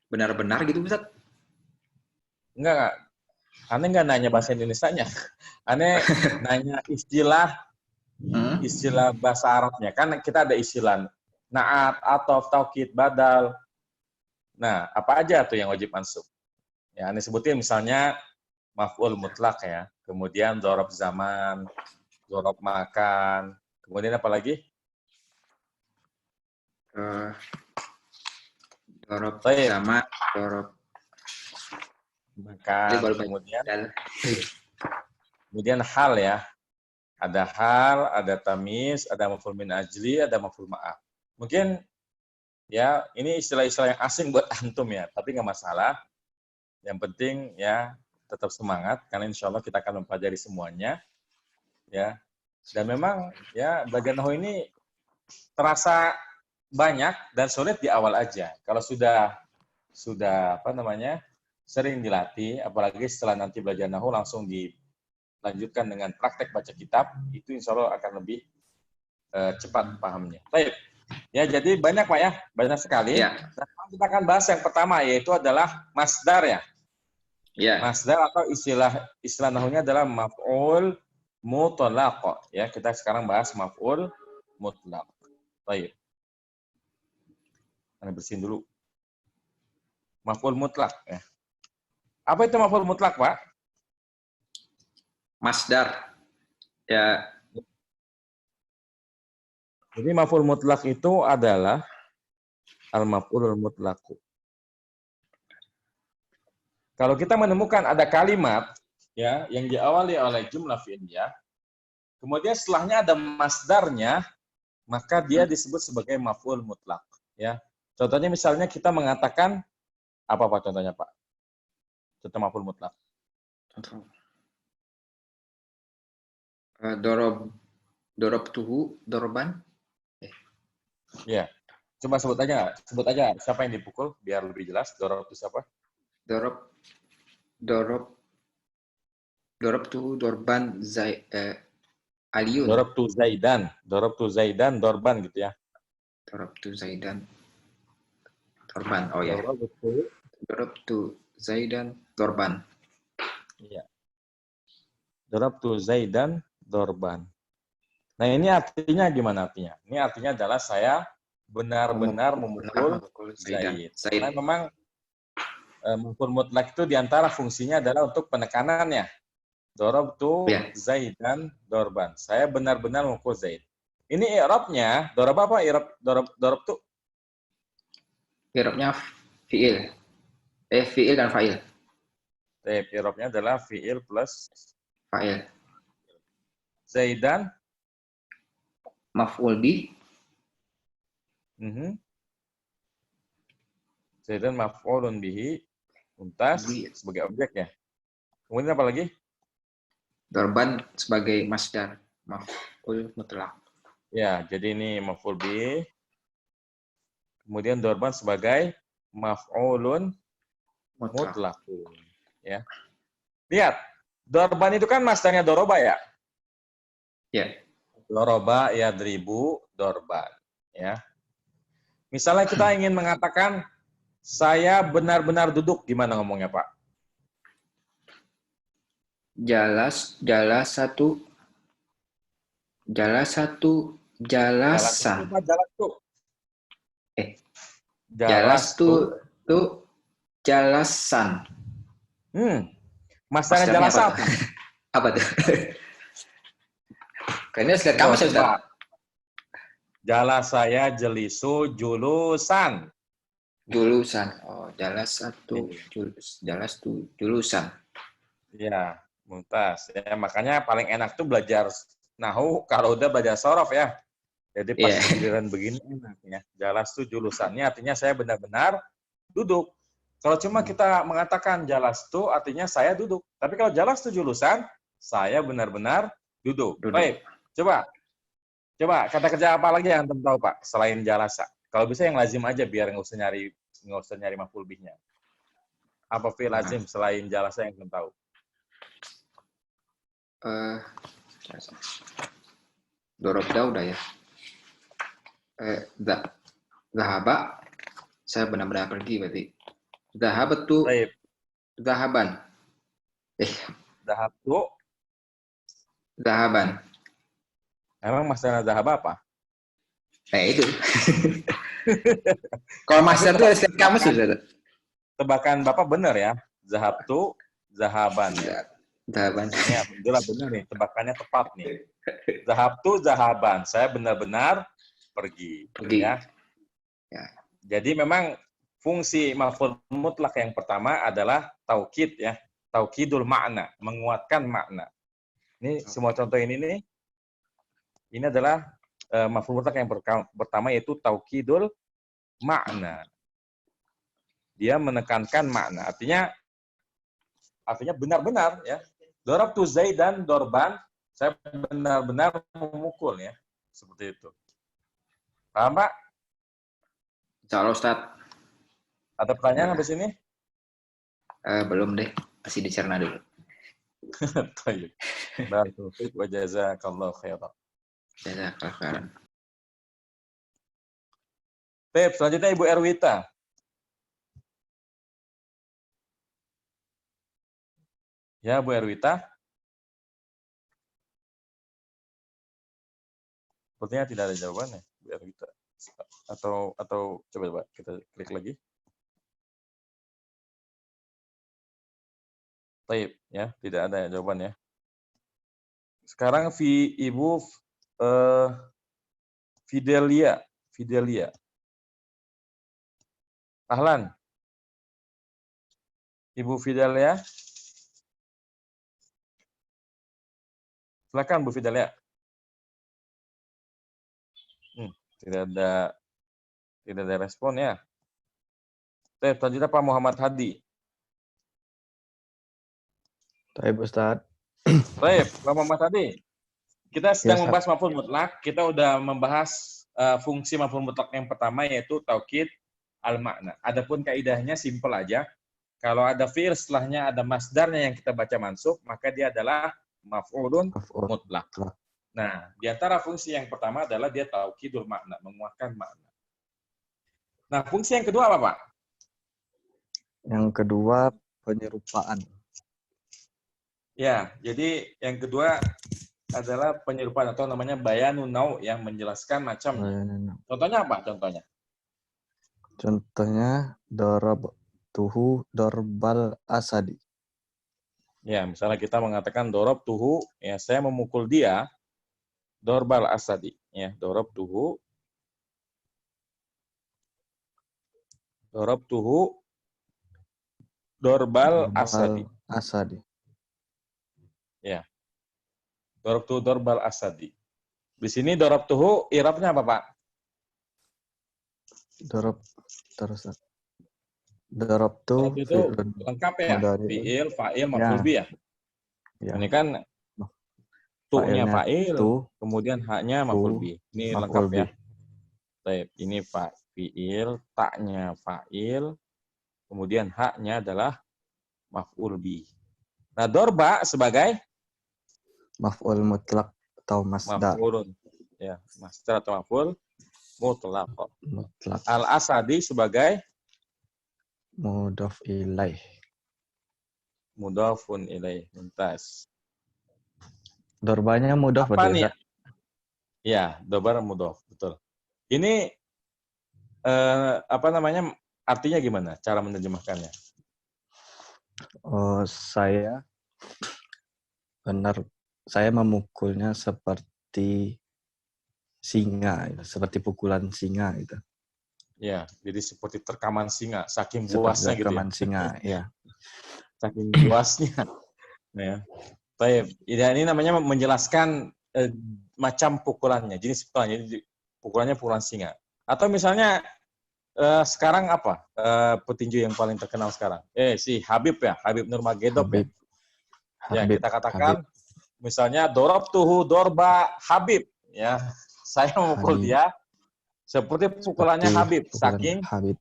Benar-benar gitu Ustaz? Enggak. Aneh nggak nanya bahasa Indonesianya. Aneh nanya istilah bahasa Arabnya. Kan kita ada istilah naat, atof, taukid, badal. Nah, apa aja tuh yang wajib mansub? Ya, aneh sebutin misalnya maf'ul mutlak ya. Kemudian dzaraf zaman, dzaraf makan. Kemudian apa lagi? Dzaraf zaman, dzaraf makan, kemudian hal ya, ada hal, ada tamis, ada maf'ul min ajli, ada maf'ul ma'af. Mungkin ya ini istilah-istilah yang asing buat antum ya, tapi nggak masalah. Yang penting ya tetap semangat karena insya Allah kita akan mempelajari semuanya ya. Dan memang ya belajar nahwu ini terasa banyak dan sulit di awal aja. Kalau sudah sering dilatih, apalagi setelah nanti belajar nahwu langsung dilanjutkan dengan praktek baca kitab, itu insya Allah akan lebih cepat pahamnya. Baik, ya jadi banyak Pak ya, banyak sekali. Ya. Nah, kita akan bahas yang pertama yaitu adalah masdar ya. Ya. Masdar atau istilah nahwunya adalah maf'ul mutlaq ya. Kita sekarang bahas maf'ul mutlaq. Baik. Kita bersihin dulu. Maf'ul mutlaq ya. Apa itu maf'ul mutlaq, Pak? Masdar. Ya. Jadi maf'ul mutlaq itu adalah al-maf'ulul mutlaq. Kalau kita menemukan ada kalimat ya yang diawali oleh jumlah fi'liyah, kemudian setelahnya ada masdarnya, maka dia disebut sebagai maf'ul mutlaq ya. Contohnya misalnya kita mengatakan apa Pak contohnya, Pak? Contoh maf'ul mutlaq. Contoh. Dorobtuhu dorban. Iya. Coba sebut aja siapa yang dipukul biar lebih jelas. Dorob itu siapa? Dorobtuhu dorban Aliun. Dorobtu Zaidan dorban gitu ya. Dorobtu Zaidan dorban. Oh ya. Dorobtu Zaidan dorban. Iya. Dorobtu Zaidan dorban. Nah, ini artinya gimana artinya? Ini artinya adalah saya benar-benar memukul Zaid. Karena memang mukul mutlak itu diantara fungsinya adalah untuk penekanannya. Dorobtu Zaidan dorban. Saya benar-benar memukul Zaid. Ini i'rabnya, dorob apa? Dorobtu? I'rabnya fi'il. Fi'il dan fa'il. I'rabnya adalah fi'il plus fa'il. Zaidan maf'ul bi. Zaidan maf'ulun bihi untas sebagai objek ya. Kemudian apa lagi? Dorban sebagai masdar, maf'ul mutlaq. Ya, jadi ini maf'ul bi. Kemudian dorban sebagai maf'ulun mutlaq. Ya. Lihat, dorban itu kan masdarnya doroba ya. Ya. Doroba yadribu dorban. Ya. Misalnya kita ingin mengatakan saya benar-benar duduk, gimana ngomongnya Pak? Jalas satu jalasan. Jalas tuh. Jalas tuh jalasan. Masanya Masdarnya jalas apa? apa? Apa tuh? Kayaknya lihat kamu sih, Ustaz. Pak. Jalas saya jelisu julusan. Julusan. Oh, jalas tuh julusan. Iya, mumtaz. Ya, makanya paling enak tuh belajar nahu kalau udah belajar sorof ya. Jadi pas Iya. giliran begini enaknya. Jalas tuh julusannya artinya saya benar-benar duduk. Kalau cuma kita mengatakan jalas tuh artinya saya duduk. Tapi kalau jalas tuh julusan, saya benar-benar duduk. Baik, coba kata kerja apa lagi yang antum tahu Pak selain jalasa? Kalau bisa yang lazim aja biar nggak usah nyari maf'ul bihnya. Apa fi'il lazim selain jalasa yang antum tahu? Dorobda udah ya. Zahaba, saya benar-benar pergi berarti. Zahabat tuh Baik, zahaban. zahab tuh. Zahaban. Emang masalah zahab apa? Itu. Kalau master tuh harus lihat kamus sudah. Tebakan Bapak benar ya. Zahab tuh zahaban. Zahaban. Ini alhamdulillah benar nih, tebakannya tepat nih. Zahab tuh zahaban. Saya benar-benar pergi. Ya. Jadi memang fungsi maf'ul mutlak yang pertama adalah taukid ya. Taukidul makna, menguatkan makna. Ini semua contoh ini nih. Ini adalah maf'ul mutlak yang pertama yaitu taukidul makna. Dia menekankan makna. Artinya benar-benar ya. Darabtu Zaidan dorban, saya benar-benar memukul ya. Seperti itu. Paham Pak? Insyaallah Ustaz. Ada pertanyaan habis ini? Belum deh, masih dicerna dulu. Baik. Barakallahu fiik wa jazakallahu khairan. Jazakallahu khairan. Baik, selanjutnya Ibu Erwita. Ya, Bu Erwita. Sepertinya tidak ada jawabannya, Bu Erwita. Atau coba kita klik lagi. Baik, ya, tidak ada jawabannya. Sekarang Ibu Fidelia. Ahlan. Ibu Fidelia. Silakan Bu Fidelia. Tidak ada respon ya. Selanjutnya Pak Muhammad Hadi. Baik, Ustaz. Baik, Pak Muhammad Hadi. Kita sedang Ustaz. membahas maf'ul mutlak. Kita udah membahas fungsi maf'ul mutlak yang pertama yaitu taukid al-makna. Adapun kaidahnya simpel aja. Kalau ada fi'il setelahnya ada masdarnya yang kita baca mansub, maka dia adalah maf'ulun mutlak. Nah, di antara fungsi yang pertama adalah dia taukidul makna, menguatkan makna. Nah, fungsi yang kedua apa, Pak? Yang kedua, penyerupaan. Ya, jadi yang kedua adalah penyerupaan atau namanya bayanun nau yang menjelaskan macam. Contohnya apa? Contohnya darabtuhu darbal asadi. Ya, misalnya kita mengatakan darabtuhu, ya saya memukul dia darbal asadi, ya, darabtuhu darbal asadi. Ya. Darabtuhu darbal asadi. Di sini darabtuhu i'rabnya apa, Pak? Darabtu itu lengkap ya, fi'il, fa'il, maf'ul bih ya. Ini kan tu-nya fa'il, kemudian haknya maf'ul bih. Ini lengkap ya. Baik, ini fi'il, ta'nya fa'il, kemudian haknya adalah maf'ul bih. Nah, dorba sebagai maf'ul mutlak atau masdar maf'ulun. Ya, masdar atau maf'ul mutlaq. mutlak. Al-asadi sebagai Mudhof ilaih. mudhafun ilaih. Mumtaz. Dorbanya mudhof Apa berarti nih? Ustaz? Ya, dobar mudhaf, betul. Ini apa namanya? Artinya gimana? Cara menerjemahkannya? Oh, saya memukulnya seperti singa, gitu. Seperti pukulan singa gitu. Ya, jadi seperti terkaman singa, saking Seperti buasnya gitu ya. rekaman singa, ya. Saking buasnya. Ya. Baik, ini namanya menjelaskan macam pukulannya, jenis pukulannya. Jadi pukulannya pukulan singa. Atau misalnya sekarang apa petinju yang paling terkenal sekarang? Si Habib ya, Habib Nurmagomedov ya. Ya, Habib, kita katakan misalnya dorabtuhu dorba Habib ya. Saya memukul Habib. dia seperti pukulannya Seperti Habib, pukulan saking Habib.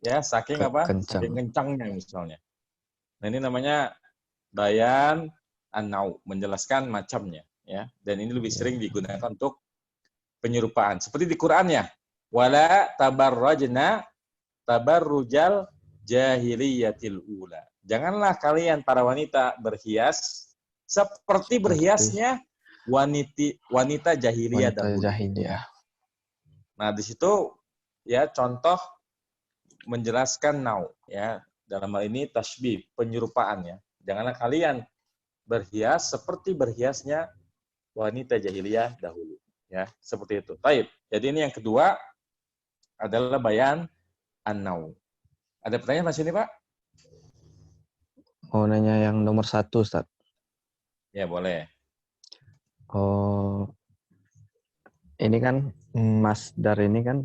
ya, saking apa? Kencang. Saking kencangnya misalnya. Nah, ini namanya bayan an-nau, menjelaskan macamnya ya. Dan ini lebih sering digunakan untuk penyerupaan. Seperti di Quran ya. Wala tabarrajna tabarrujal jahiliyatil ula. Janganlah kalian para wanita berhias seperti berhiasnya wanita jahiliyah Wanita dahulu. jahiliyah. Nah, di situ ya contoh menjelaskan nau ya. Dalam hal ini tasbih, penyerupaan ya. Janganlah kalian berhias seperti berhiasnya wanita jahiliyah dahulu ya, seperti itu. Baik. Jadi ini yang kedua adalah bayan an-nau. Ada pertanyaan Mas ini, Pak? Mau nanya yang nomor 1, Ustaz. Ya, boleh. Oh, ini kan masdar ini kan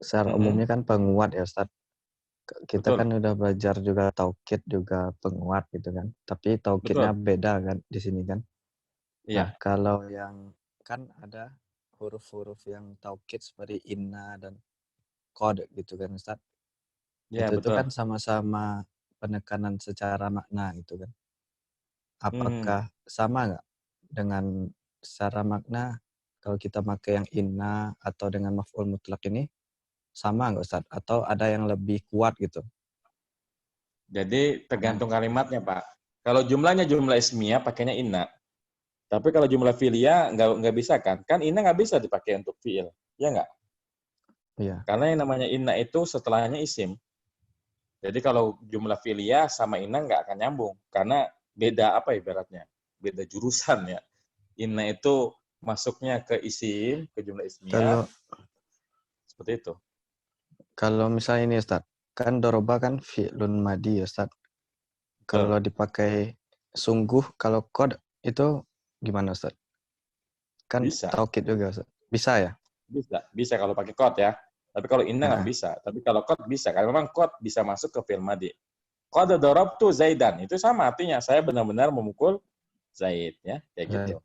secara umumnya kan penguat ya, Ustaz. Kita Betul. kan udah belajar juga taukid juga penguat gitu kan. Tapi taukidnya beda kan di sini kan. Iya. Nah, kalau yang kan ada huruf-huruf yang taukid seperti inna dan qad gitu kan, Ustaz. Ya, Itu betul. kan sama-sama penekanan secara makna gitu kan. Apakah sama nggak dengan secara makna kalau kita pakai yang inna atau dengan maf'ul mutlak ini sama nggak Ustaz? Atau ada yang lebih kuat gitu? Jadi tergantung kalimatnya, Pak. Kalau jumlahnya jumlah ismiyah pakainya inna. Tapi kalau jumlah fi'liyah nggak bisa kan? Kan inna nggak bisa dipakai untuk fi'il. Ya nggak? Iya. Karena yang namanya inna itu setelahnya isim. Jadi kalau jumlah fi'liyah sama inna nggak akan nyambung. Karena beda apa ibaratnya? Beda jurusan ya. Inna itu masuknya ke isim, ke jumlah ismiyah. Seperti itu. Kalau misalnya ini Ustaz, kan doroba kan fi'lun madi ya Ustaz. Kalau dipakai sungguh, kalau qad itu gimana Ustaz? Kan Bisa. taukid juga Ustaz. Bisa ya? Bisa kalau pakai qad ya. Tapi kalau inna nggak bisa. Tapi kalau qad bisa. Karena memang qad bisa masuk ke fi'il madi. Qad darabtu Zaidan. Itu sama artinya. Saya benar-benar memukul Zaid. Ya, kayak gitu.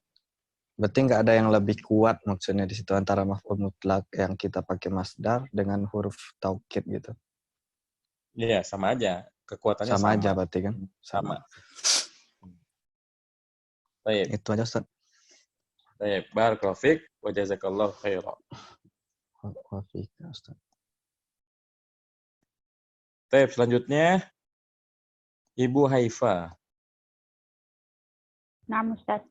Berarti nggak ada yang lebih kuat maksudnya di situ antara maf'ul mutlak yang kita pakai masdar dengan huruf taukid gitu. Iya, sama aja. Kekuatannya sama aja berarti kan? Sama. Baik. Itu aja Ustaz. Baik, barakallahu fiik wa jazakallahu khairan. Wa fiik Ustaz. Baik, selanjutnya Ibu Haifa. Nah, Ustaz.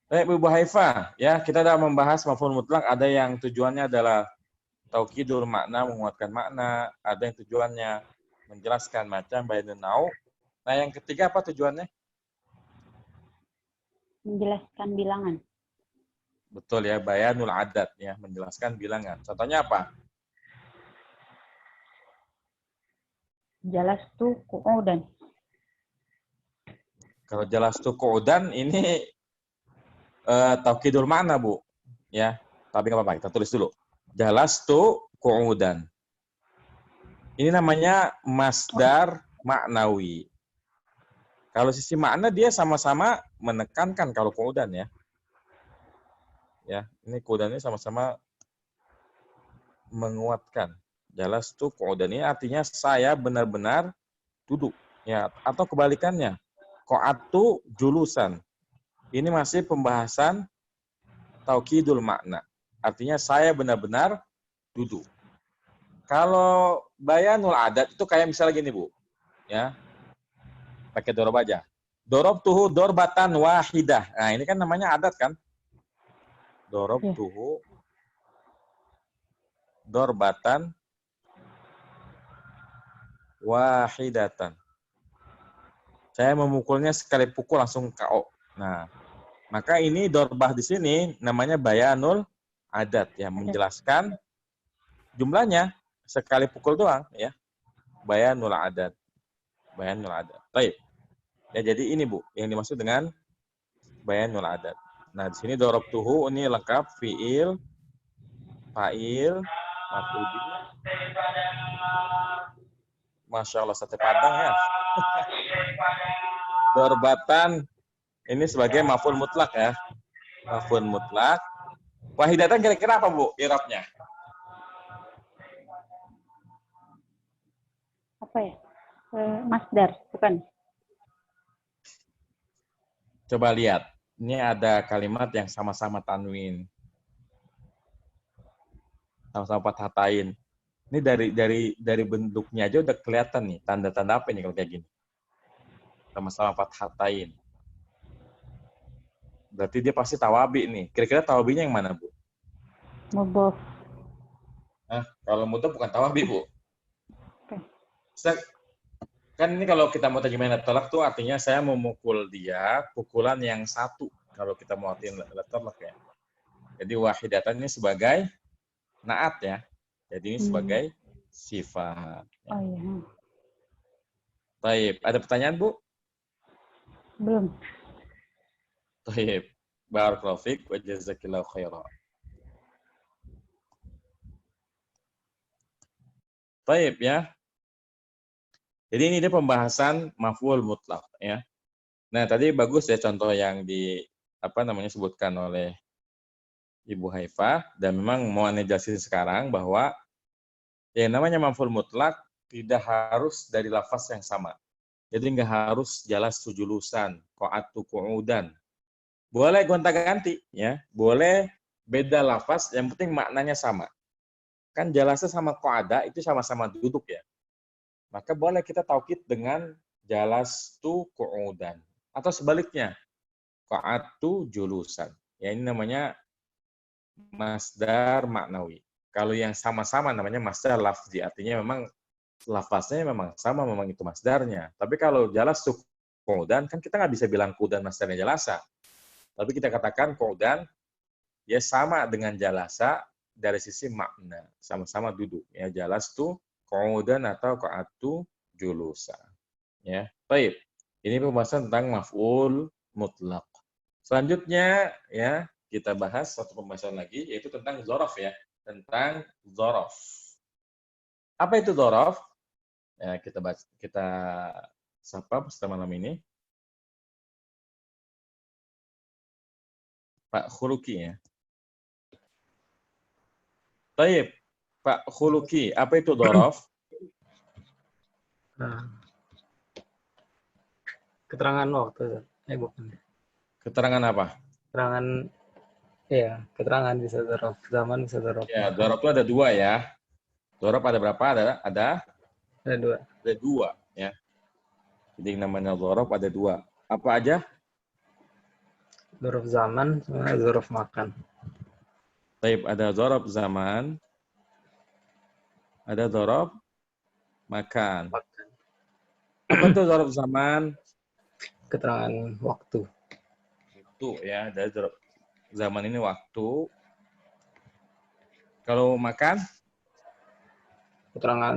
Baik, Ibu Haifa, ya kita sudah membahas maf'ul mutlak, ada yang tujuannya adalah taukidul makna, menguatkan makna, ada yang tujuannya menjelaskan macam bayanun nau. Nah, yang ketiga apa tujuannya? Menjelaskan bilangan. Betul ya, bayanul adat ya, menjelaskan bilangan. Contohnya apa? Jalastu qu'udan. Kalau jalastu qu'udan ini taukidul makna, Bu. Ya, tapi nggak apa-apa, kita tulis dulu. Jalastu qu'udan. Ini namanya masdar maknawi. Kalau sisi makna dia sama-sama menekankan kalau qu'udan ya. Ya, ini qu'udan ini sama-sama menguatkan. Jalastu qu'udan ini artinya saya benar-benar duduk ya, atau kebalikannya. Qa'atu julusan. Ini masih pembahasan taukidul makna. Artinya saya benar-benar duduk. Kalau bayanul adat itu kayak misalnya gini, Bu. Ya. Pakai dorob aja. Dorob tuhu dorbatan wahidah. Nah, ini kan namanya adat kan? Dorob tuhu dorbatan wahidatan. Saya memukulnya sekali pukul langsung KO. Nah, maka ini dorbah di sini namanya bayanul adat ya, menjelaskan jumlahnya sekali pukul doang ya. Bayanul adat. Bayanul adat. Baik. Ya, jadi ini Bu yang dimaksud dengan bayanul adat. Nah, di sini dorob tuhu ini lengkap fiil, fa'il, maf'ul bih. Masya Allah, sate Padang ya. Dorbatan ini sebagai maf'ul mutlak ya. Maf'ul mutlak. Wahidatan kira-kira apa Bu i'rabnya? Apa ya? Masdar, bukan? Coba lihat. Ini ada kalimat yang sama-sama tanwin. Sama-sama pathatain. Ini dari bentuknya aja udah kelihatan nih. Tanda-tanda apa ini kalau kayak gini? Sama-sama pathatain. Berarti dia pasti tawabi nih. Kira-kira tawabinya yang mana, Bu? Mudhof. Nah, kalau mudhof bukan tawabi, Bu. Oke. Kan ini kalau kita mau terjemahin letterlock tuh artinya saya memukul dia pukulan yang satu. Kalau kita mau artiin letterlock ya. Jadi wahidatan ini sebagai naat ya. Jadi ini sebagai sifat. Oh iya. Baik, ada pertanyaan, Bu? Belum. Baik. Barakallahu fiik wa jazakillahu khairan. Baik ya. Jadi ini dia pembahasan maf'ul mutlak ya. Nah, tadi bagus ya contoh yang disebutkan oleh Ibu Haifah, dan memang mau Anda jelasin sekarang bahwa yang namanya maf'ul mutlak tidak harus dari lafaz yang sama. Jadi nggak harus jalas sujulusan, qa'atu qu'udan. Boleh gonta-ganti ya, boleh beda lafaz, yang penting maknanya sama. Kan jalasnya sama qa'ada itu sama-sama duduk ya. Maka boleh kita taukid dengan jalastu qu'udan atau sebaliknya qa'atu julusan. Ya, ini namanya masdar maknawi. Kalau yang sama-sama namanya masdar lafzi, artinya memang lafaznya memang sama, memang itu masdarnya. Tapi kalau jalastu qu'udan kan kita nggak bisa bilang qu'udan masdarnya jalasa. Tapi kita katakan qu'udan ya sama dengan jalasa dari sisi makna, sama-sama duduk ya, jalastu qu'udan atau qa'atu julusan. Ya, baik. Ini pembahasan tentang maf'ul mutlak. Selanjutnya ya, kita bahas satu pembahasan lagi yaitu tentang dzaraf ya, tentang dzaraf. Apa itu dzaraf? Ya, kita sapa pada malam ini. Pak Khuluki ya. Baik, Pak Khuluki, apa itu dzaraf? Keterangan waktu. Bukan. Keterangan apa? Keterangan bisa dzaraf, zaman bisa dzaraf. Ya, dzaraf itu ada dua ya. Dzaraf ada berapa? Ada dua. Ada dua ya. Jadi namanya dzaraf ada dua. Apa aja? Dzaraf zaman sama dzaraf makan. Baik, ada dzaraf zaman. Ada dzaraf makan. Apa itu dzaraf zaman? Keterangan waktu. Waktu ya, ada dzaraf zaman ini waktu. Kalau makan? Keterangan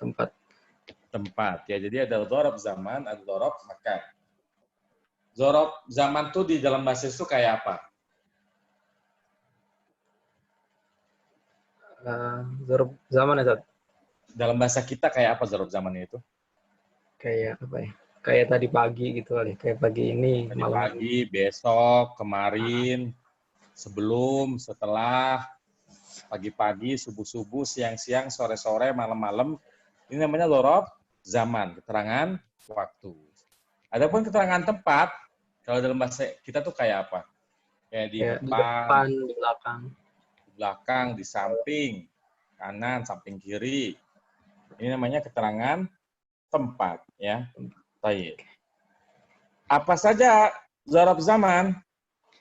tempat. Tempat ya. Jadi ada dzaraf zaman, ada dzaraf makan. Dzaraf zaman tuh di dalam bahasa itu kayak apa? Dzaraf zaman ya, Dalam bahasa kita kayak apa dzaraf zaman itu? Kayak apa ya? Kayak tadi pagi gitu kali. Kayak pagi ini, Tadi malam pagi, besok, kemarin, sebelum, setelah, pagi-pagi, subuh-subuh, siang-siang, sore-sore, malam-malam. Ini namanya dzaraf zaman, keterangan waktu. Adapun keterangan tempat, Kalau dalam bahasa kita tuh kayak apa? Kayak di Kayak di depan, depan, di belakang. di belakang, di samping, kanan, samping kiri. Ini namanya keterangan tempat, ya. Baik. Apa saja dzaraf zaman?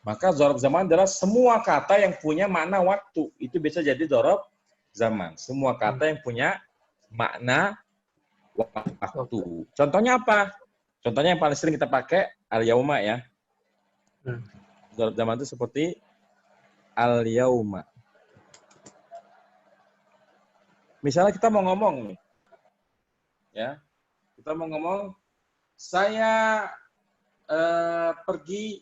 Maka dzaraf zaman adalah semua kata yang punya makna waktu. Itu bisa jadi dzaraf zaman. Semua kata yang punya makna waktu. Contohnya apa? Contohnya yang paling sering kita pakai al-yauma ya. Dzaraf zaman itu seperti al-yauma. Misalnya kita mau ngomong nih. Ya. Kita mau ngomong saya pergi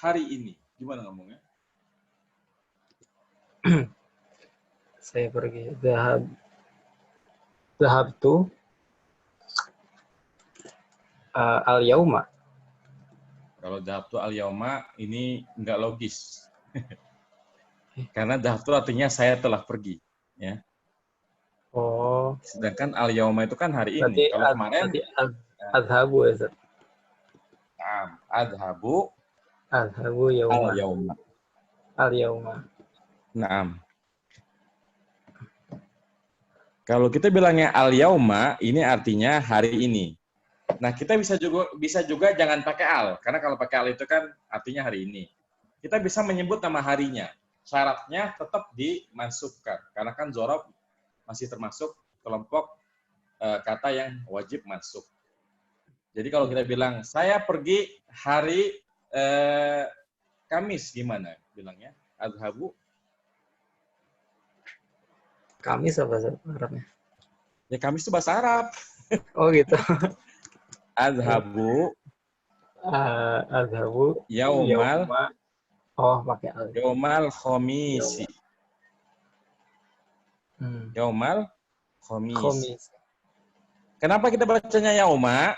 hari ini. Gimana ngomongnya? Saya pergi. Dhahabtu al-yauma. Kalau dhahabtu al-yauma ini enggak logis. Karena dhahabtu artinya saya telah pergi, ya. Oh. Sedangkan al-yauma itu kan hari Berarti ini. Kalau kemarin adhabu ya, Ustaz. Adhabu yauma. al-yauma. Al-yauma. Naam. Kalau kita bilangnya al-yauma, ini artinya hari ini. Nah, kita bisa juga jangan pakai al, karena kalau pakai al itu kan artinya hari ini. Kita bisa menyebut nama harinya. Syaratnya tetap dimansubkan, karena kan dzaraf masih termasuk kelompok kata yang wajib mansub. Jadi kalau kita bilang saya pergi hari Kamis, gimana bilangnya? Adhabu. Kamis apa Arabnya? Ya Kamis itu bahasa Arab. Oh gitu. Adhabu. Adhabu. Yaumal. Oh pakai al. Yaumal khomisi. Yaumal khomis. Kenapa kita bacanya yauma?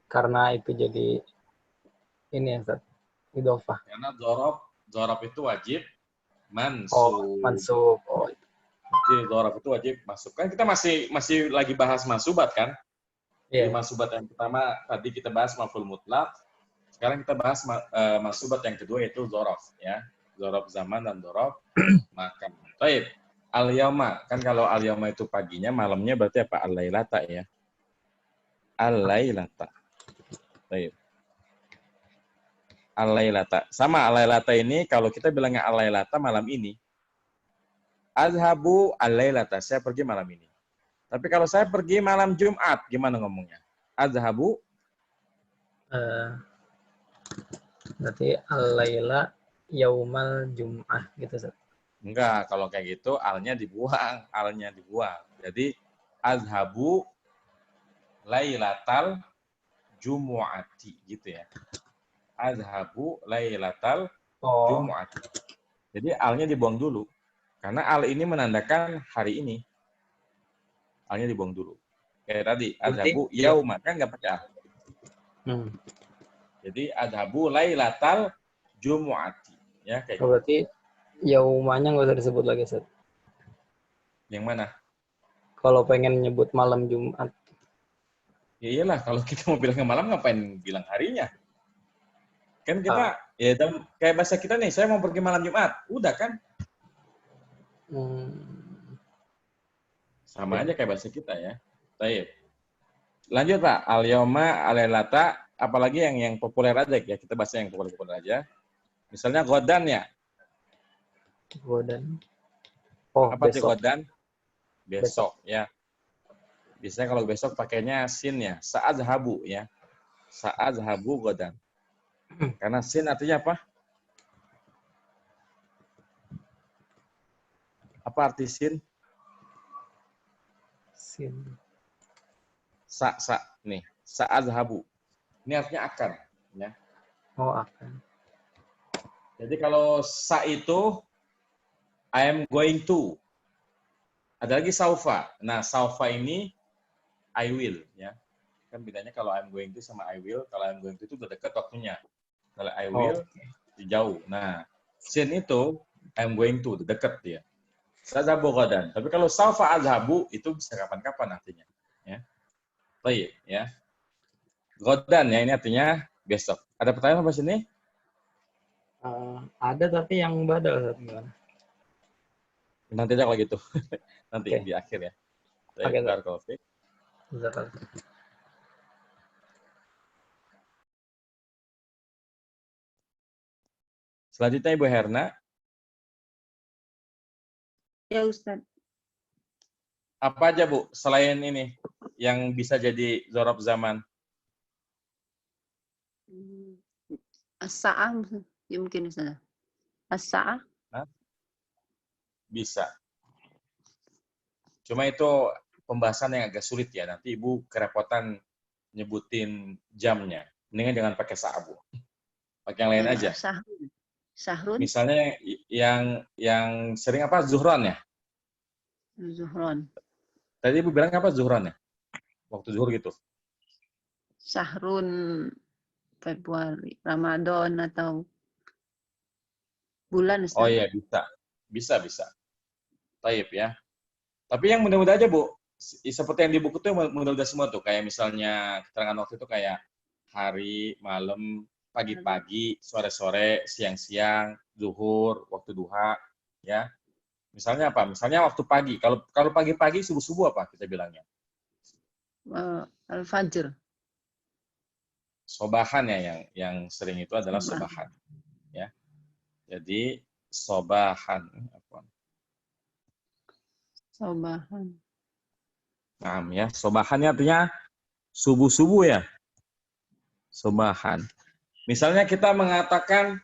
Karena itu jadi ini ya, Ustaz. Idhofah. Karena dzaraf itu wajib mansub. Oh, mansub. Oh. Jadi dzaraf itu wajib masuk. Kan kita masih lagi bahas mansubat kan? Yeah. Jadi mansubat yang pertama tadi kita bahas maf'ul mutlaq. Sekarang kita bahas mansubat yang kedua yaitu dzaraf ya. Dzaraf zaman dan dzaraf makan. Baik. Al-yauma, kan kalau al-yauma itu paginya, malamnya berarti apa? Al-lailata ya. Al-lailata. Baik. Al-lailata. Sama al-lailata ini kalau kita bilangnya al-lailata malam ini. Azhabu al-lailata. Saya pergi malam ini. Tapi kalau saya pergi malam Jumat, gimana ngomongnya? Azhabu berarti al-laila yaumal jum'ah gitu, Ustaz. Enggak, kalau kayak gitu alnya dibuang, Jadi azhabu lailatal jumu'ati gitu ya. Azhabu lailatal jumu'ati. Jadi alnya dibuang dulu. Karena al ini menandakan hari ini. Alnya dibuang dulu. Kayak tadi, azhabu yauma kan enggak pakai al. Jadi azhabu lailatal jumu'ati ya kayak gitu. Berarti yaumanya nggak usah disebut lagi, Ustaz. Yang mana? Kalau pengen nyebut malam Jumat. Ya iyalah, kalau kita mau bilang malam ngapain bilang harinya? Kan kita, ya kayak bahasa kita nih, saya mau pergi malam Jumat. Udah kan? Sama aja kayak bahasa kita ya. Baik. Lanjut Pak, al-yauma, al-lailata, apalagi yang populer aja ya. Kita bahas yang populer aja. Misalnya godan ya. Godan. Oh, apa besok. Godan? Besok ya. Biasanya kalau besok pakainya sin ya. Sa'adhabu ya. Sa'adhabu godan. Karena sin artinya apa? Apa arti sin? Sin. Nih. Sa'adhabu. Ini artinya akan. Ya. Oh, akan. Jadi kalau sa itu I am going to. Ada lagi saufa. Nah, saufa ini I will ya. Kan bedanya kalau I'm going to sama I will, kalau I'm going to itu udah dekat waktunya. Kalau I will jauh. Nah, sin itu I'm going to, dekat dia. Sadhabu ghadan. Tapi kalau saufa azhabu itu bisa kapan-kapan artinya, ya. Baik, ya. Godan ya, ini artinya besok. Ada pertanyaan apa sini? Ada tapi yang badal Ustaz, gimana? Nanti aja kalau gitu. Nanti Oke. di akhir ya. Oke, Baik, Ustaz. barakallahu fiik. Jazakallah. Selanjutnya Ibu Herna, Ya Ustaz. apa aja Bu selain ini yang bisa jadi dzaraf zaman? As-sa'ah mungkin Ustaz. As-sa'ah. Hah? Bisa. Cuma itu pembahasan yang agak sulit ya. Nanti Ibu kerepotan nyebutin jamnya. Mendingan jangan pakai sa'a, Bu. Pakai yang lain aja. Sahrun. Misalnya yang sering apa? Zuhron ya? Zuhron. Tadi Ibu bilang apa zuhron ya? Waktu zuhur gitu. Sahrun Februari, Ramadan atau bulan Ustaz. Oh iya, bisa. Bisa. Taib ya. Tapi yang mudah-mudah aja, Bu. Seperti yang di buku tuh mudah-mudah semua tuh. Kayak misalnya keterangan waktu itu kayak hari, malam, pagi-pagi, sore-sore, siang-siang, zuhur, waktu duha, ya. Misalnya apa? Misalnya waktu pagi. Kalau pagi-pagi subuh-subuh apa kita bilangnya? Al-Fajr. Sobahan ya yang sering itu adalah sobahan. Ya. Jadi sobahan. Sobahan. Nah, ya, sobahannya artinya subuh-subuh ya. Sobahan. Misalnya kita mengatakan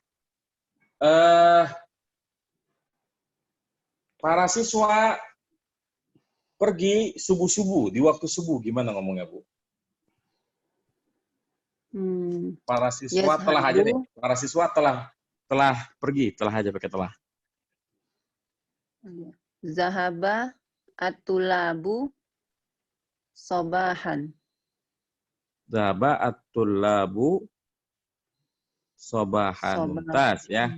para siswa pergi subuh-subuh, di waktu subuh, gimana ngomongnya, Bu? Para siswa telah aja deh. Para siswa telah pergi, telah aja pakai telah. Zahaba at-tulabu sobahan. Zahaba at-tulabu sobahan. Mumtaz ya.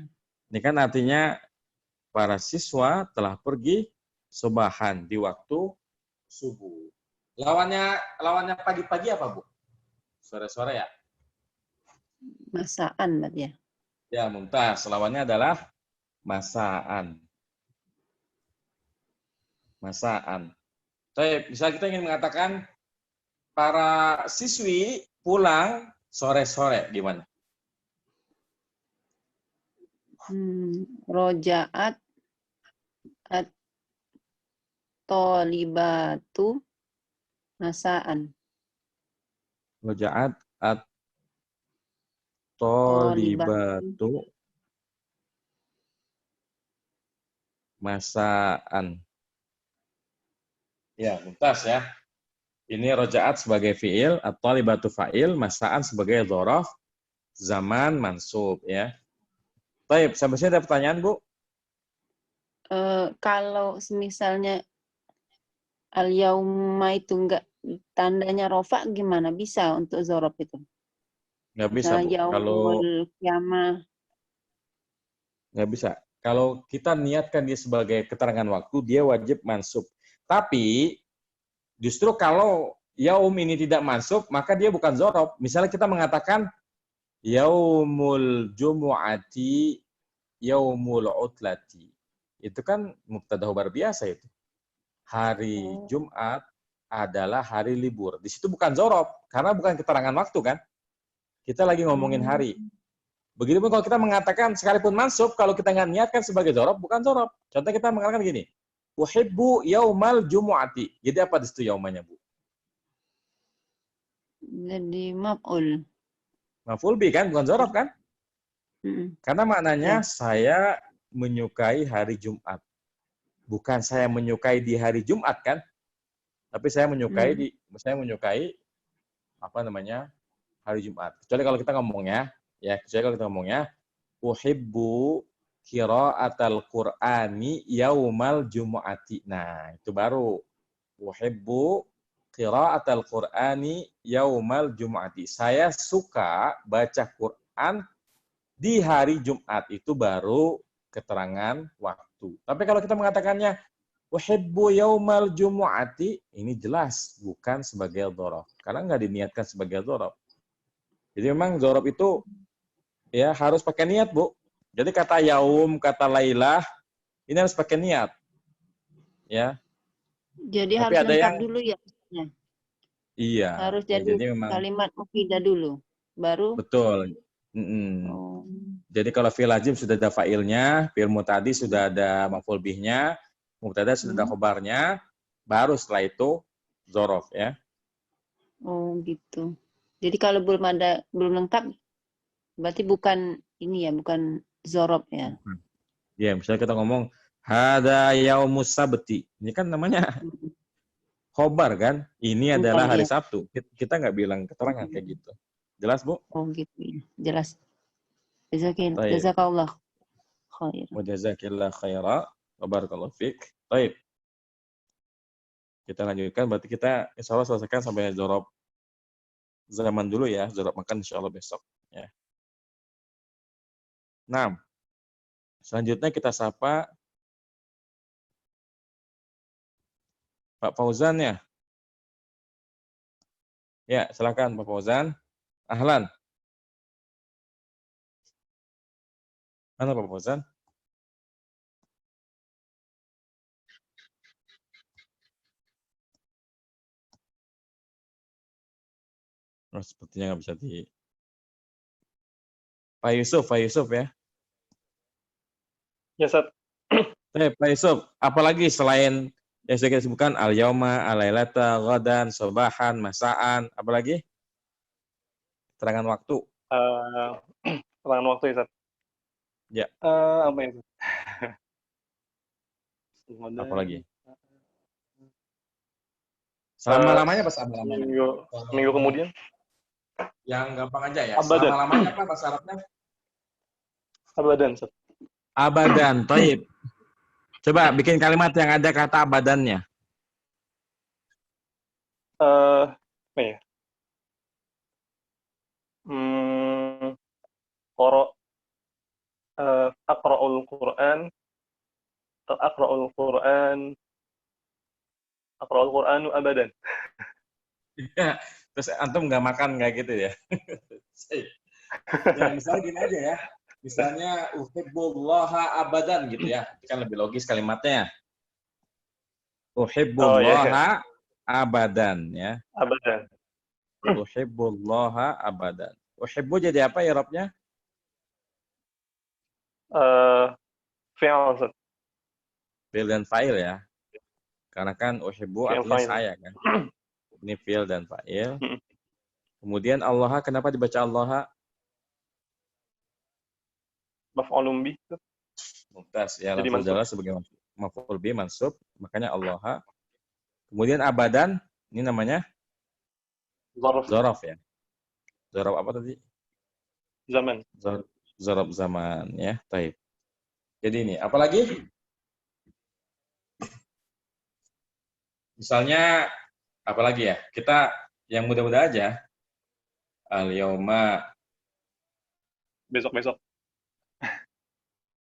Ini kan artinya para siswa telah pergi sobahan di waktu subuh. Lawannya pagi-pagi apa, Bu? Sore-sore ya? Masaan berarti ya. Ya, mumtaz. Lawannya adalah masaan. Masaan. Tapi bisa kita ingin mengatakan para siswi pulang sore-sore, gimana? Rojaat at-tolibatu masaan. Rojaat at-tolibatu masaan. Ya, mumtaz ya. Ini rojaat sebagai fiil, at-tolibatu fa'il, masaan sebagai dzaraf zaman mansub ya. Baik, sampai sini ada pertanyaan, Bu? Kalau misalnya al-yauma itu enggak tandanya rofa, gimana bisa untuk dzaraf itu? Nggak bisa, Bu. Kalau kiamah. nggak bisa. Kalau kita niatkan dia sebagai keterangan waktu, dia wajib mansub. Tapi justru kalau yaum ini tidak mansub, maka dia bukan dzaraf. Misalnya kita mengatakan yaumul jumu'ati yaumul utlati. Itu kan mubtada khabar biasa itu. Hari Jumat adalah hari libur. Di situ bukan dzaraf karena bukan keterangan waktu kan. Kita lagi ngomongin hari. Begitupun kalau kita mengatakan sekalipun mansub, kalau kita nggak niatkan sebagai dzaraf, bukan dzaraf. Contoh kita mengatakan gini, uhibbu yaumal jumu'ati. Jadi apa di situ yaumanya, Bu? Jadi maf'ul. Maf'ul bi kan, bukan dzaraf kan? Karena maknanya saya menyukai hari Jumat. Bukan saya menyukai di hari Jumat kan? Tapi saya menyukai apa namanya? Hari Jumat. Kecuali kalau kita ngomongnya, uhibbu qira'atal Qur'ani yaumal jumu'ati. Nah, itu baru uhibbu qira'atal Qur'ani yaumal jumu'ati. Saya suka baca Quran di hari Jumat. Itu baru keterangan waktu. Tapi kalau kita mengatakannya Uhibbu yaumal jumu'ati, ini jelas bukan sebagai dzaraf karena nggak diniatkan sebagai dzaraf. Jadi memang dzaraf itu ya harus pakai niat, Bu. Jadi kata yaum, kata lailah ini harus pakai niat. Ya. Jadi Tapi harus ada lengkap yang dulu ya. iya. Harus Ya, jadi jadi memang kalimat mufidah dulu. Baru. betul. Jadi kalau fi'il lazim sudah ada fa'ilnya, fi'il mutadi sudah ada maf'ul bihnya, mubtada sudah ada khobarnya, baru setelah itu dzaraf ya. Oh gitu. Jadi kalau belum lengkap, berarti bukan ini ya, bukan dzaraf ya. Ya, misalnya kita ngomong hada yaumus sabti. Ini kan namanya khobar kan? Ini adalah hari Sabtu. Kita nggak bilang keterangan kayak gitu. Jelas, Bu? Oh gitu ya. Jelas. Jazakallah khair. Wa jazakillah khaira. Wa barakallahu fiik. Baik. Kita lanjutkan. Berarti kita insya Allah selesaikan sampai dzaraf zaman dulu ya. Dzaraf makan insya Allah besok. Ya. 6. Selanjutnya kita sapa Pak Fauzan ya. Ya, silakan Pak Fauzan. Ahlan. Mana Pak Fauzan? Oh, sepertinya nggak bisa di... Pak Yusuf ya. Ya, Ustaz. Pak Yusuf, apalagi selain yang sudah kita sebutkan al-yauma, al-lailata, ghadan, sobahan, masaan, apalagi? Terangan waktu. Terangan waktu ya, Ustaz. Ya. Apa ya, Ustaz? Apalagi? Selama-lamanya pas selama-lamanya? Minggu kemudian. Yang gampang aja ya. Abadan. Selama-lamanya apa bahasa Arabnya? Abadan, Ustaz. Abadan, taib. Coba bikin kalimat yang ada kata abadannya. Apa ya? Aqra'ul Qur'an. Aqra'ul Qur'anu abadan. Ya, terus antum nggak makan kayak gitu ya. Ya misalnya gini aja ya. Misalnya uhibbullaha abadan gitu ya. Itu kan lebih logis kalimatnya. Uhibbullaha abadan ya. Abadan. Uhibbullaha abadan. Uhibbu jadi apa ya Robnya? Fi'al, Ustaz. Fi'il dan fa'il ya. Karena kan uhibbu artinya saya kan. Ini fi'il dan fa'il. Kemudian Allah, kenapa dibaca Allah? Maf'ulun bih. Mumtaz ya, lafzul jalal sebagai maf'ul bih mansub, makanya Allah. Kemudian abadan ini namanya dzaraf ya. Dzaraf apa tadi? Zaman. Dzaraf zaman ya, taib. Jadi ini apalagi? Misalnya apalagi ya? Kita yang mudah-mudah aja. Al-yauma. Besok-besok.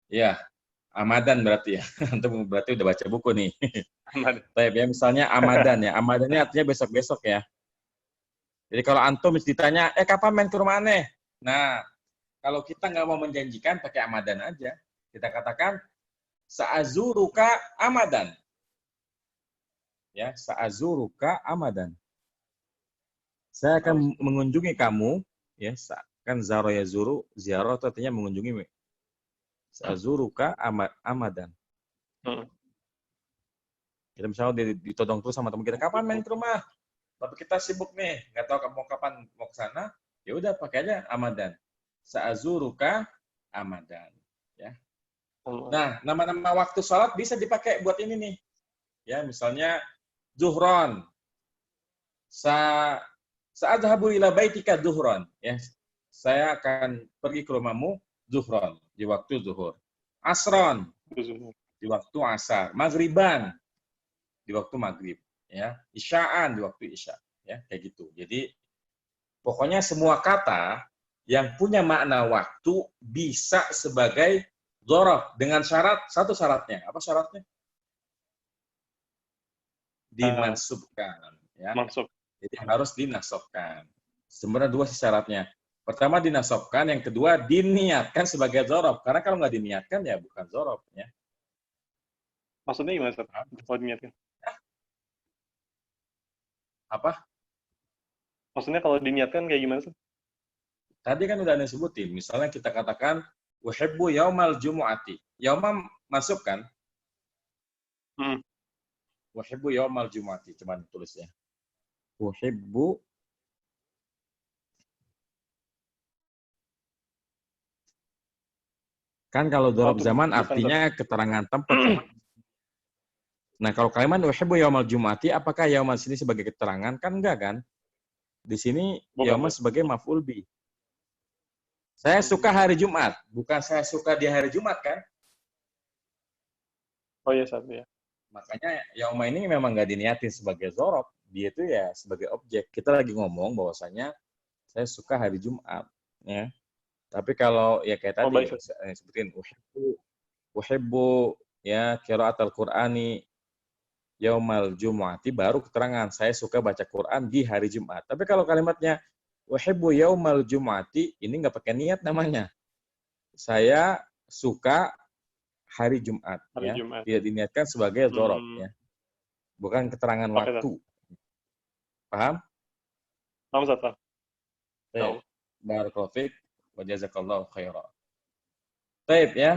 Ya, Amadan berarti ya. Antum berarti udah baca buku nih. Amadan. Taib ya, misalnya Amadan ya. Amadan ini artinya besok-besok ya. Jadi kalau antum ditanya, kapan main ke rumah aneh? Nah, kalau kita nggak mau menjanjikan, pakai Amadan aja. Kita katakan, sa'azuruka Amadan. Ya, sa'azuruka Amadan. Saya akan mengunjungi kamu, ya, kan zaro ya zuru, ziarah itu artinya mengunjungi. Sa'azuruka Amadan. Kita misalnya ditodong terus sama teman kita, kapan main ke rumah? Tapi kita sibuk nih, nggak tahu kapan mau ke sana, ya udah pakai aja Amadan. Sa'azuruka Amadan. Ya. Nah, nama-nama waktu sholat bisa dipakai buat ini nih. Ya, misalnya zuhron. Sa'adhabu ila baitika zuhron. Ya, saya akan pergi ke rumahmu zuhron, di waktu zuhur. Asron, di waktu asar. Maghriban, di waktu maghrib. Ya, isya'an, di waktu isya. Ya, kayak gitu. Jadi, pokoknya semua kata yang punya makna waktu bisa sebagai dzaraf dengan syarat, satu syaratnya. Apa syaratnya? dimansubkan. Ya. Mansub. Jadi harus dinasobkan. Sebenarnya dua sih syaratnya. Pertama dinasobkan, yang kedua diniatkan sebagai dzaraf. Karena kalau nggak diniatkan ya bukan dzaraf. Ya. Maksudnya gimana, Ustaz? Kalau diniatkan? Apa? Maksudnya kalau diniatkan kayak gimana, Ustaz? Tadi kan udah Anda sebutin. Misalnya kita katakan, uhibbu yaumal jumu'ati. Yaumam masuk kan? Uhibbu yaumal jumu'ati. Coba tulisnya. Uhibbu kan kalau dzaraf zaman artinya keterangan tempat. Nah, kalau kalimat uhibbu yaumal jumu'ati, apakah yaumal sini sebagai keterangan? Kan enggak kan? Di sini yaumal sebagai maf'ul bi. Saya suka hari Jumat, bukan saya suka di hari Jumat kan? Oh iya, Ustaz, ya. Makanya yauma ini memang nggak diniatin sebagai dzaraf. Dia itu ya sebagai objek. Kita lagi ngomong bahwasanya saya suka hari Jumat, ya. Tapi kalau ya kayak tadi sebutin uhibbu ya qiraatul Qur'ani yaumal jumu'ati, baru keterangan saya suka baca Quran di hari Jumat. Tapi kalau kalimatnya uhibbu yaumal jumu'ati, ini nggak pakai niat namanya. Saya suka hari Jumat, ya. Jumat. Tidak diniatkan sebagai dzaraf, ya. Bukan keterangan waktu. Paham? Paham, Ustaz. Baik. Barakallahu fiik wa jazakallahu khairan. Baik, ya.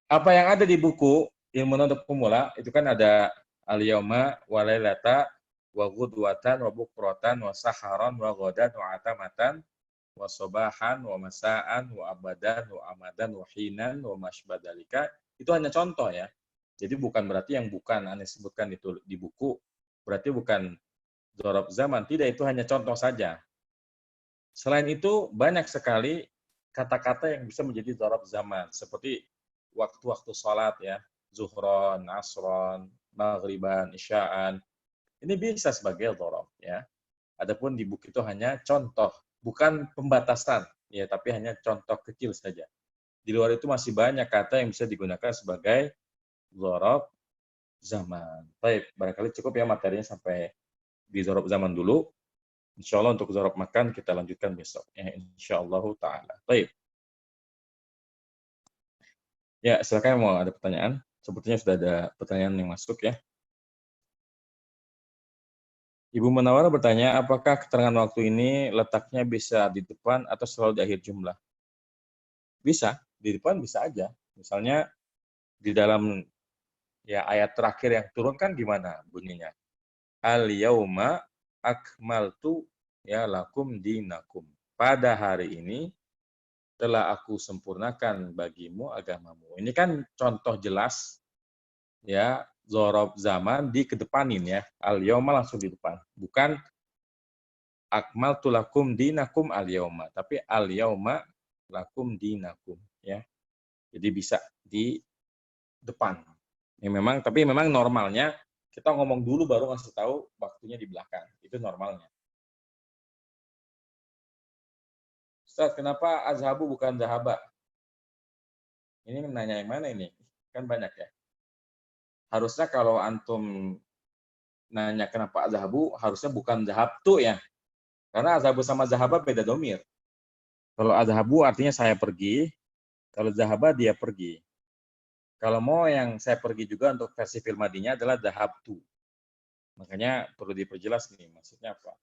Apa yang ada di buku Ilmu untuk Pemula itu kan ada al-yauma wa lailata wa ghudwatan wa bukratan wa saharan wa ghadan wa atamatan wa sobahan wa masaan wa abadan wa amadan wa hinan wa masybadalika. Itu hanya contoh, ya. Jadi bukan berarti yang bukan Anda sebutkan itu di buku berarti bukan dzaraf zaman. Tidak, itu hanya contoh saja. Selain itu banyak sekali kata-kata yang bisa menjadi dzaraf zaman, seperti waktu-waktu salat, ya. Zuhron, asron, maghriban, isya'an. Ini bisa sebagai dzaraf, ya. Adapun di buku itu hanya contoh, bukan pembatasan, ya, tapi hanya contoh kecil saja. Di luar itu masih banyak kata yang bisa digunakan sebagai dzaraf zaman. Baik, barangkali cukup ya materinya sampai di dzaraf zaman dulu. Insya Allah untuk dzaraf makan kita lanjutkan besok. Ya, insya Allah ta'ala. Baik. Ya, silakan mau ada pertanyaan. Sepertinya sudah ada pertanyaan yang masuk, ya. Ibu Munawwarah bertanya, apakah keterangan waktu ini letaknya bisa di depan atau selalu di akhir jumlah? Bisa, di depan bisa aja. Misalnya di dalam ya ayat terakhir yang turun kan gimana bunyinya? Al-yauma akmaltu ya lakum dinakum. Pada hari ini telah aku sempurnakan bagimu agamamu. Ini kan contoh jelas ya dzaraf zaman dikedepanin, ya. Al-yauma langsung di depan. Bukan akmaltu lakum dinakum al-yauma, tapi al-yauma lakum dinakum, ya. Jadi bisa di depan. Ya memang, tapi memang normalnya kita ngomong dulu baru ngasih tahu waktunya di belakang. Itu normalnya. Ustaz, kenapa azhabu bukan zahaba? Ini nanya yang mana ini? Kan banyak, ya. Harusnya kalau antum nanya kenapa azhabu, harusnya bukan zahabtu, ya. Karena azhabu sama zahaba beda domir. Kalau azhabu artinya saya pergi, kalau zahaba dia pergi. Kalau mau yang saya pergi juga untuk versi fil madinya adalah zahabtu. Makanya perlu diperjelas nih, maksudnya apa?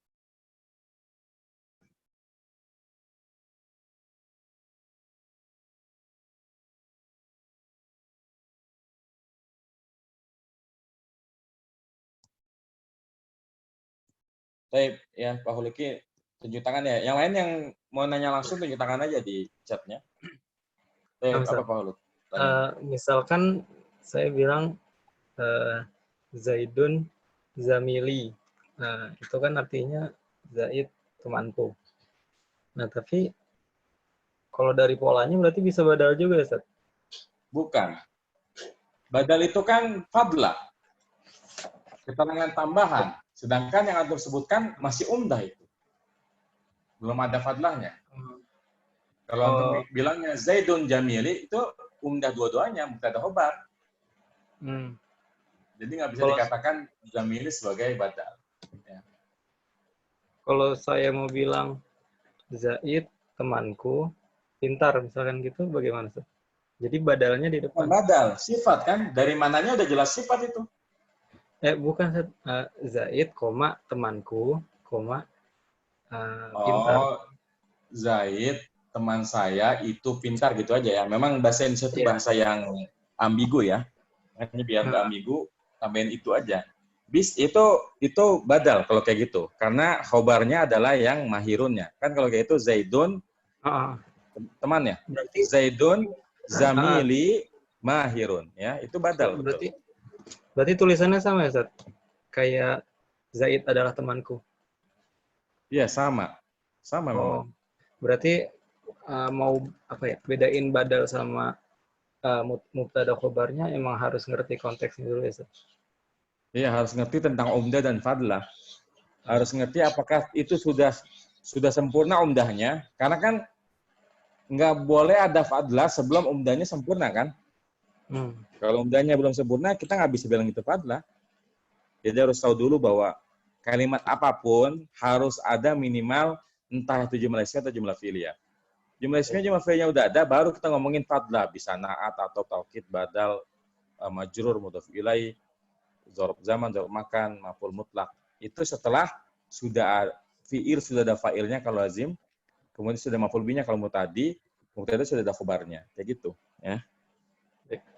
Baik, ya Pak Huliki, tunjuk tangan ya. Yang lain yang mau nanya langsung tunjuk tangan aja di chatnya. Baik, apa Pak Huliki? Misalkan saya bilang Zaidun Zamili. Nah, itu kan artinya Zaid temanku. Nah, tapi kalau dari polanya berarti bisa badal juga, Ustaz? Bukan. Badal itu kan fadla. Keterangan tambahan. Sedangkan yang antum sebutkan masih umdah itu. Belum ada fadlahnya. Kalau antum bilangnya Zaidun Jamili, itu umdah dua-duanya, mubtada khobar. Jadi nggak bisa Kalau dikatakan zamili sebagai badal. Ya. kalau saya mau bilang Zaid temanku pintar misalkan gitu bagaimana Ustaz? Jadi badalnya di Bukan depan. badal, sifat kan? Dari mananya udah jelas sifat itu. Bukan Ustaz. Zaid, koma temanku, koma pintar. Oh, Zaid, teman saya itu pintar gitu aja ya. Memang bahasa Indonesia itu Iya. bahasa yang ambigu ya. Makanya biar nggak Nah, ambigu, tambahin itu aja. Bis itu badal kalau kayak gitu. Karena khobarnya adalah yang mahirunnya. Kan kalau kayak itu Zaidun temannya. berarti Zaidun zamili mahirun ya. Itu badal betul. berarti tulisannya sama ya Ustaz? Kayak Zaid adalah temanku. Iya, sama. Sama memang. Oh, berarti mau apa ya? Bedain badal sama mubtada khobarnya emang harus ngerti konteksnya dulu ya Ustaz? Iya, harus ngerti tentang umdah dan fadlah. Harus ngerti apakah itu sudah sempurna umdahnya. Karena kan nggak boleh ada fadlah sebelum umdahnya sempurna kan. Kalau umdahnya belum sempurna, kita nggak bisa bilang itu fadlah. Jadi harus tahu dulu bahwa kalimat apapun harus ada minimal entah itu jumlah ismi atau jumlah fi'liyah. Jumlah ismi, jumlah fi'liyahnya udah ada, baru kita ngomongin fadlah. Bisa na'at atau taukid, badal, majrur, mudhaf ilaih, dzarf zaman, dzarf makan, maf'ul mutlak. Itu setelah sudah fi'il, sudah ada fa'ilnya kalau lazim, kemudian sudah maf'ul bihnya kalau mutadi, mubtada sudah ada khabarnya. Kayak gitu, ya.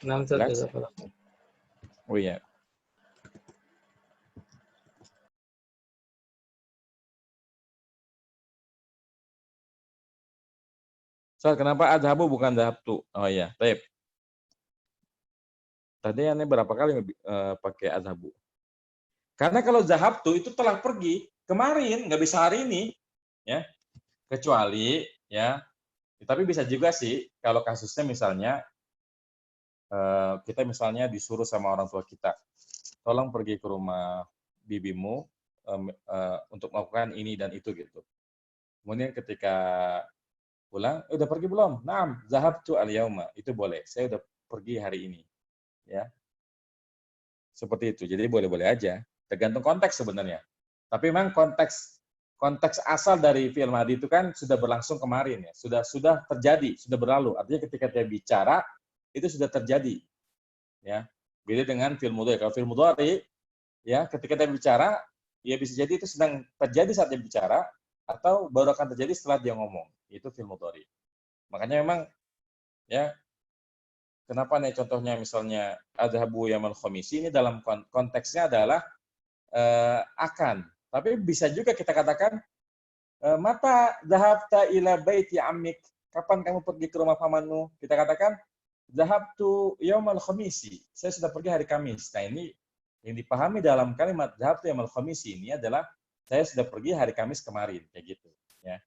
Jelas? Oh iya. Soal kenapa adhabu bukan dahabtu? Oh iya, baik. Tadi aneh berapa kali pakai adhabu? Karena kalau zahabtu itu telah pergi kemarin, nggak bisa hari ini, ya. Kecuali, ya. Tapi bisa juga sih kalau kasusnya misalnya kita misalnya disuruh sama orang tua kita, tolong pergi ke rumah bibimu untuk melakukan ini dan itu gitu. Kemudian ketika pulang, udah pergi belum? Naam, zahabtu al-yauma. Itu boleh. Saya udah pergi hari ini. Ya. Seperti itu. Jadi boleh-boleh aja. Tergantung konteks sebenarnya. Tapi memang konteks asal dari fi'il madhi itu kan sudah berlangsung kemarin ya. Sudah terjadi, sudah berlalu. Artinya ketika dia bicara itu sudah terjadi. Ya. Beda dengan fi'il mudhari. Kalau fi'il mudhari ya, ketika dia bicara, ya bisa jadi itu sedang terjadi saat dia bicara atau baru akan terjadi setelah dia ngomong. Itu fi'il mudhari. Makanya memang ya kenapa nih contohnya misalnya adhabu yamal khamisi ini dalam konteksnya adalah akan. Tapi bisa juga kita katakan mata dhahabta ila baiti ammik. Kapan kamu pergi ke rumah pamanmu? Kita katakan dhahabtu yamal khamisi. Saya sudah pergi hari Kamis. Nah, ini yang dipahami dalam kalimat dhahabtu yamal khamisi ini adalah saya sudah pergi hari Kamis kemarin, kayak gitu ya.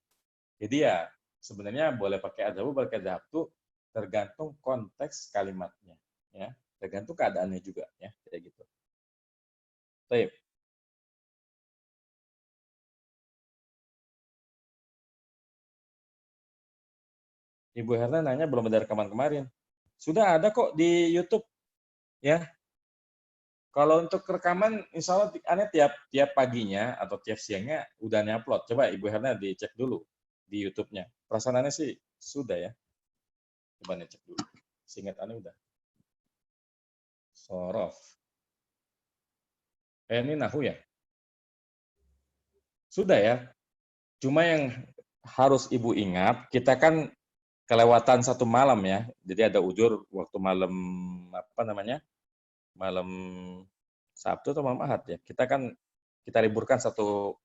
Jadi ya sebenarnya boleh pakai adhabu, boleh pakai dhahabtu, tergantung konteks kalimatnya ya, tergantung keadaannya juga ya, kayak gitu. Baik. Ibu Herna nanya belum ada rekaman kemarin. Sudah ada kok di YouTube ya. Kalau untuk rekaman, insya Allah aneh tiap paginya atau tiap siangnya udah upload. Coba Ibu Herna dicek dulu di YouTube-nya. Perasaan aneh sih sudah ya. Coba nih cek dulu. Seingat aneh udah. Sorof. Ini nahu ya? Sudah ya. Cuma yang harus Ibu ingat, kita kan kelewatan satu malam ya. Jadi ada ujur waktu malam apa namanya? Malam Sabtu atau malam Ahad ya. Kita liburkan satu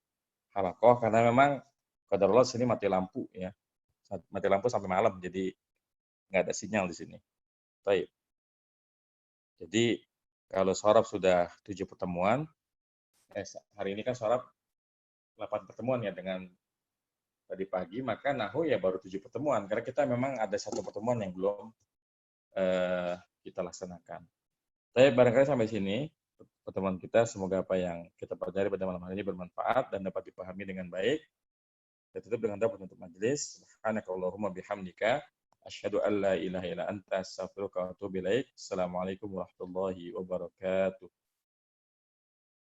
halakoh karena memang qadarullah sini mati lampu ya. Mati lampu sampai malam jadi nggak ada sinyal di sini. Baik. Jadi kalau sorab sudah 7 pertemuan, hari ini kan sorab 8 pertemuan ya dengan tadi pagi, maka nahu ya baru 7 pertemuan karena kita memang ada satu pertemuan yang belum kita laksanakan. Saya barangkali sampai sini pertemuan kita, semoga apa yang kita pelajari pada malam hari ini bermanfaat dan dapat dipahami dengan baik. Saya tutup dengan doa penutup majelis. Subhanakallahumma bihamdika asyhadu an la ilaha illa anta astaghfiruka wa atubu ilaik. Assalamualaikum warahmatullahi wabarakatuh.